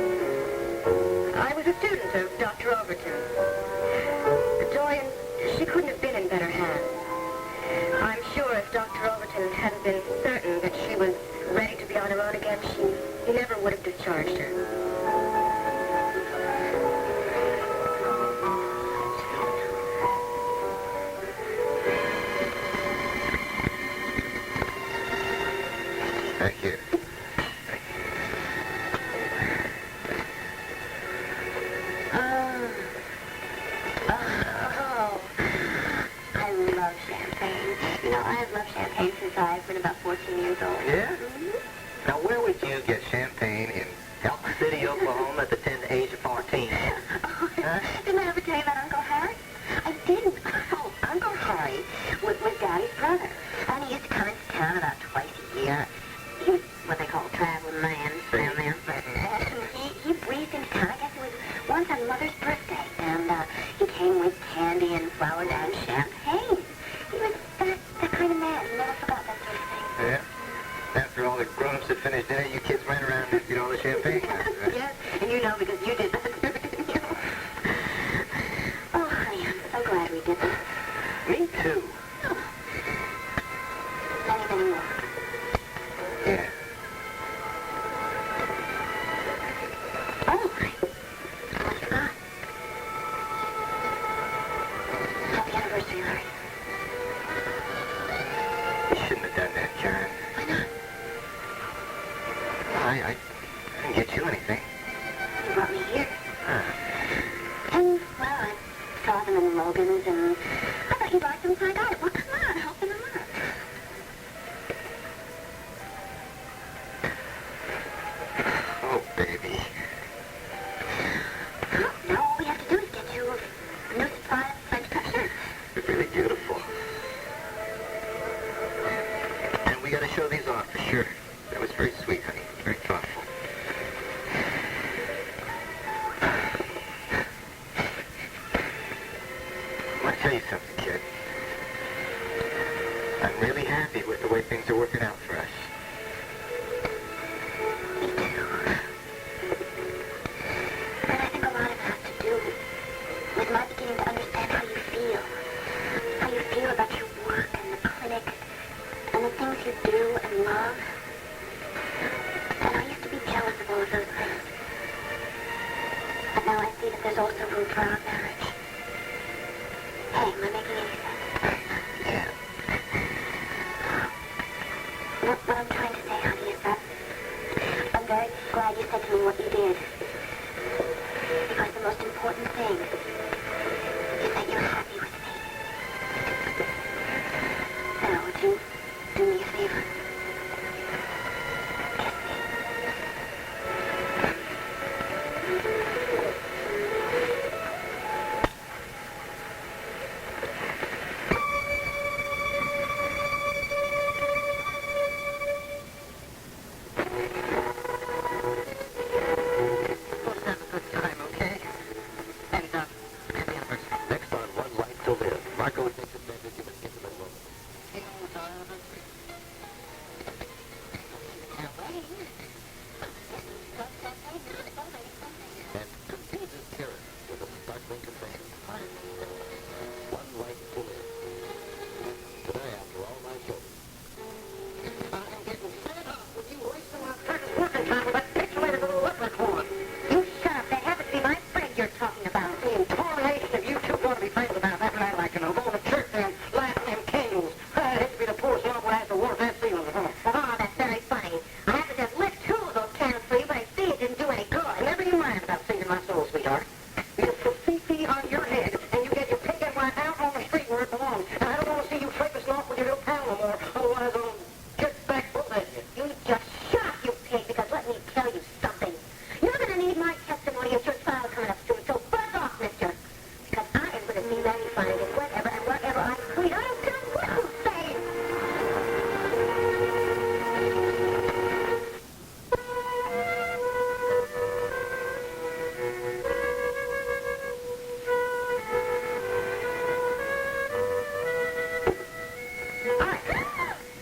candy and flowers and champagne. He was that kind of man. He never forgot that sort of thing. Yeah? After all the grown-ups had finished dinner, you kids ran around and emptied all the champagne glasses, right? Yes, and you know because you did that. Oh, honey, I'm so glad we did this. Me too. Many more. Yeah. Oh, I almost forgot. Happy anniversary, Larry. You shouldn't have done that, John. Why not? I didn't get you anything. You brought me here. Huh. And, well, I saw them in Logan's, and I thought you liked them, so I got it. Well, come on, open them up. Oh, baby. Well, now all we have to do is get you a new supply of French cut shirts. They're really beautiful. And we gotta show these off for sure. That was very sweet, honey. Very thoughtful. I want to tell you something, kid. I'm really happy with the way things are working out for us. Me too. But I think a lot of it has to do with my beginning to understand how you feel. How you feel about your work and the clinic and the things you do and love. And I used to be jealous of all of those things. But now I see that there's also room for our marriage. Hey, am I making any sense? Yeah. What I'm trying to say, honey, is that I'm very glad you said to me what you did. Because the most important thing is that you're happy with me. Now, would you do me a favor? Kiss me. Let's have a good time, okay? And, happy anniversary. Next on One Life to Live, Marco takes advantage of an intimate moment. And continues his terror with a sparkling confession. One life to live. Today, after all my children. I'm getting fed up with you wasting my precious working time with that pixelated little leprechaun. You shut up. That happens to be my friend you're talking about. The incarnation of you two going to be friends about. That's what I like to know. Going to church and lighting them candles. I hate to be the poor slob who has to work that ceiling at home. Oh, that's very funny. I have to just lit two of those candles for you, but I see it didn't do any good. Never you mind about singing my soul, sweetheart. You put Fifi on your head, and you get your pig and right out on the street where it belongs. And I don't want to see you traipsing off with your little pal no more, otherwise I'll get back both of you. You just shut up, you pig, because let me tell you something. You're going to need my testimony at your trial coming up soon, so buzz off, mister. Because I am going to see that you find it whenever and wherever I please. I don't care what you say.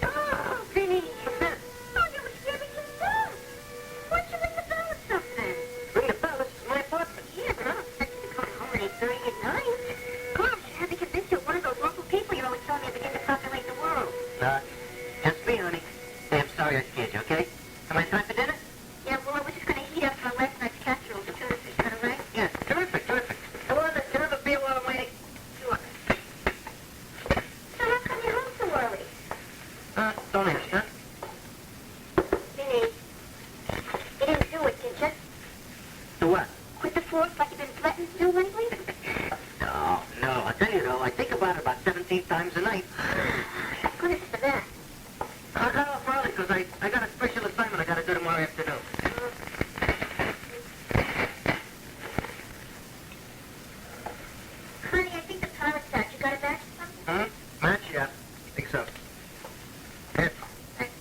Oh, Vinny. Oh, you were scared me to death. Why'd you ring the bell or something? Ring the bell, this is my apartment. Yeah, but I don't expect you to come home at 8:30 at night. Gosh, you had to convince you of one of those local people you're always telling me to begin to populate the world. Just me, honey. Hey, I'm sorry I scared you, okay? Am I time for dinner? Yeah, well, I was just going to heat up for last night's casserole for Judith. Is that all right? Yeah, terrific, terrific. Hello, can I have a beer while I'm waiting? Sure. So how come you're home so early? Don't ask, huh? Vinny, you didn't do it, did you? Do what? Quit the force like you've been threatened to do lately? No, I'll tell you though, I think about it about 17 times a night. Thank goodness for that. I got off early because I got a special assignment I got to do tomorrow afternoon. Honey, I think the pilot's out. You got it back or something? Huh? Match? Yeah. I think so. Here. Thanks.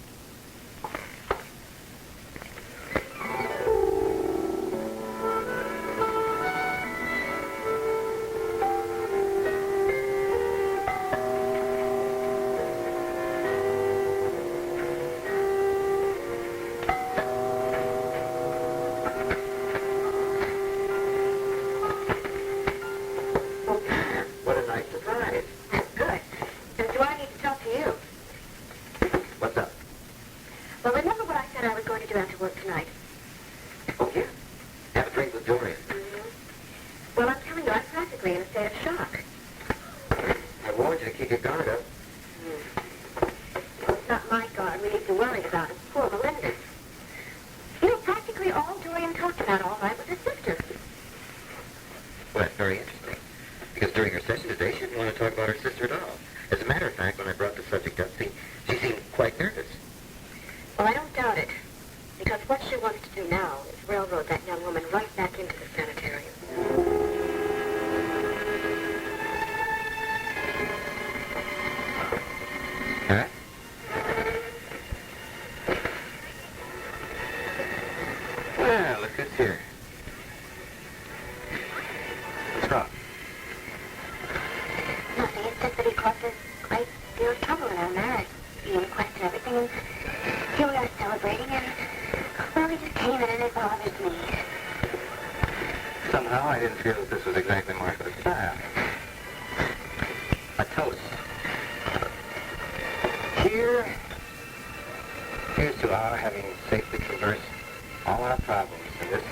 in a state of shock. I warned you to keep your guard up. It's not my guard we need to worry about. It's poor Melinda. You know, practically all Dorian talked about all night was his sister. Well, that's very interesting. Because during her session today, she didn't want to talk about her sister at all. As a matter of fact, when I brought the subject up, she seemed quite nervous. Well, I don't doubt it. Because what she wants to do now is railroad that young woman right back into the sanitarium. Huh? Well, look who's here. What's wrong? Nothing. It's just that he caused us great deal of trouble in our marriage. He inquested everything, and here we are celebrating, and, well, he just came in and it bothers me. Somehow I didn't feel that this was exactly Margaret's style. A toast. Here's to our having safely traversed all our problems in this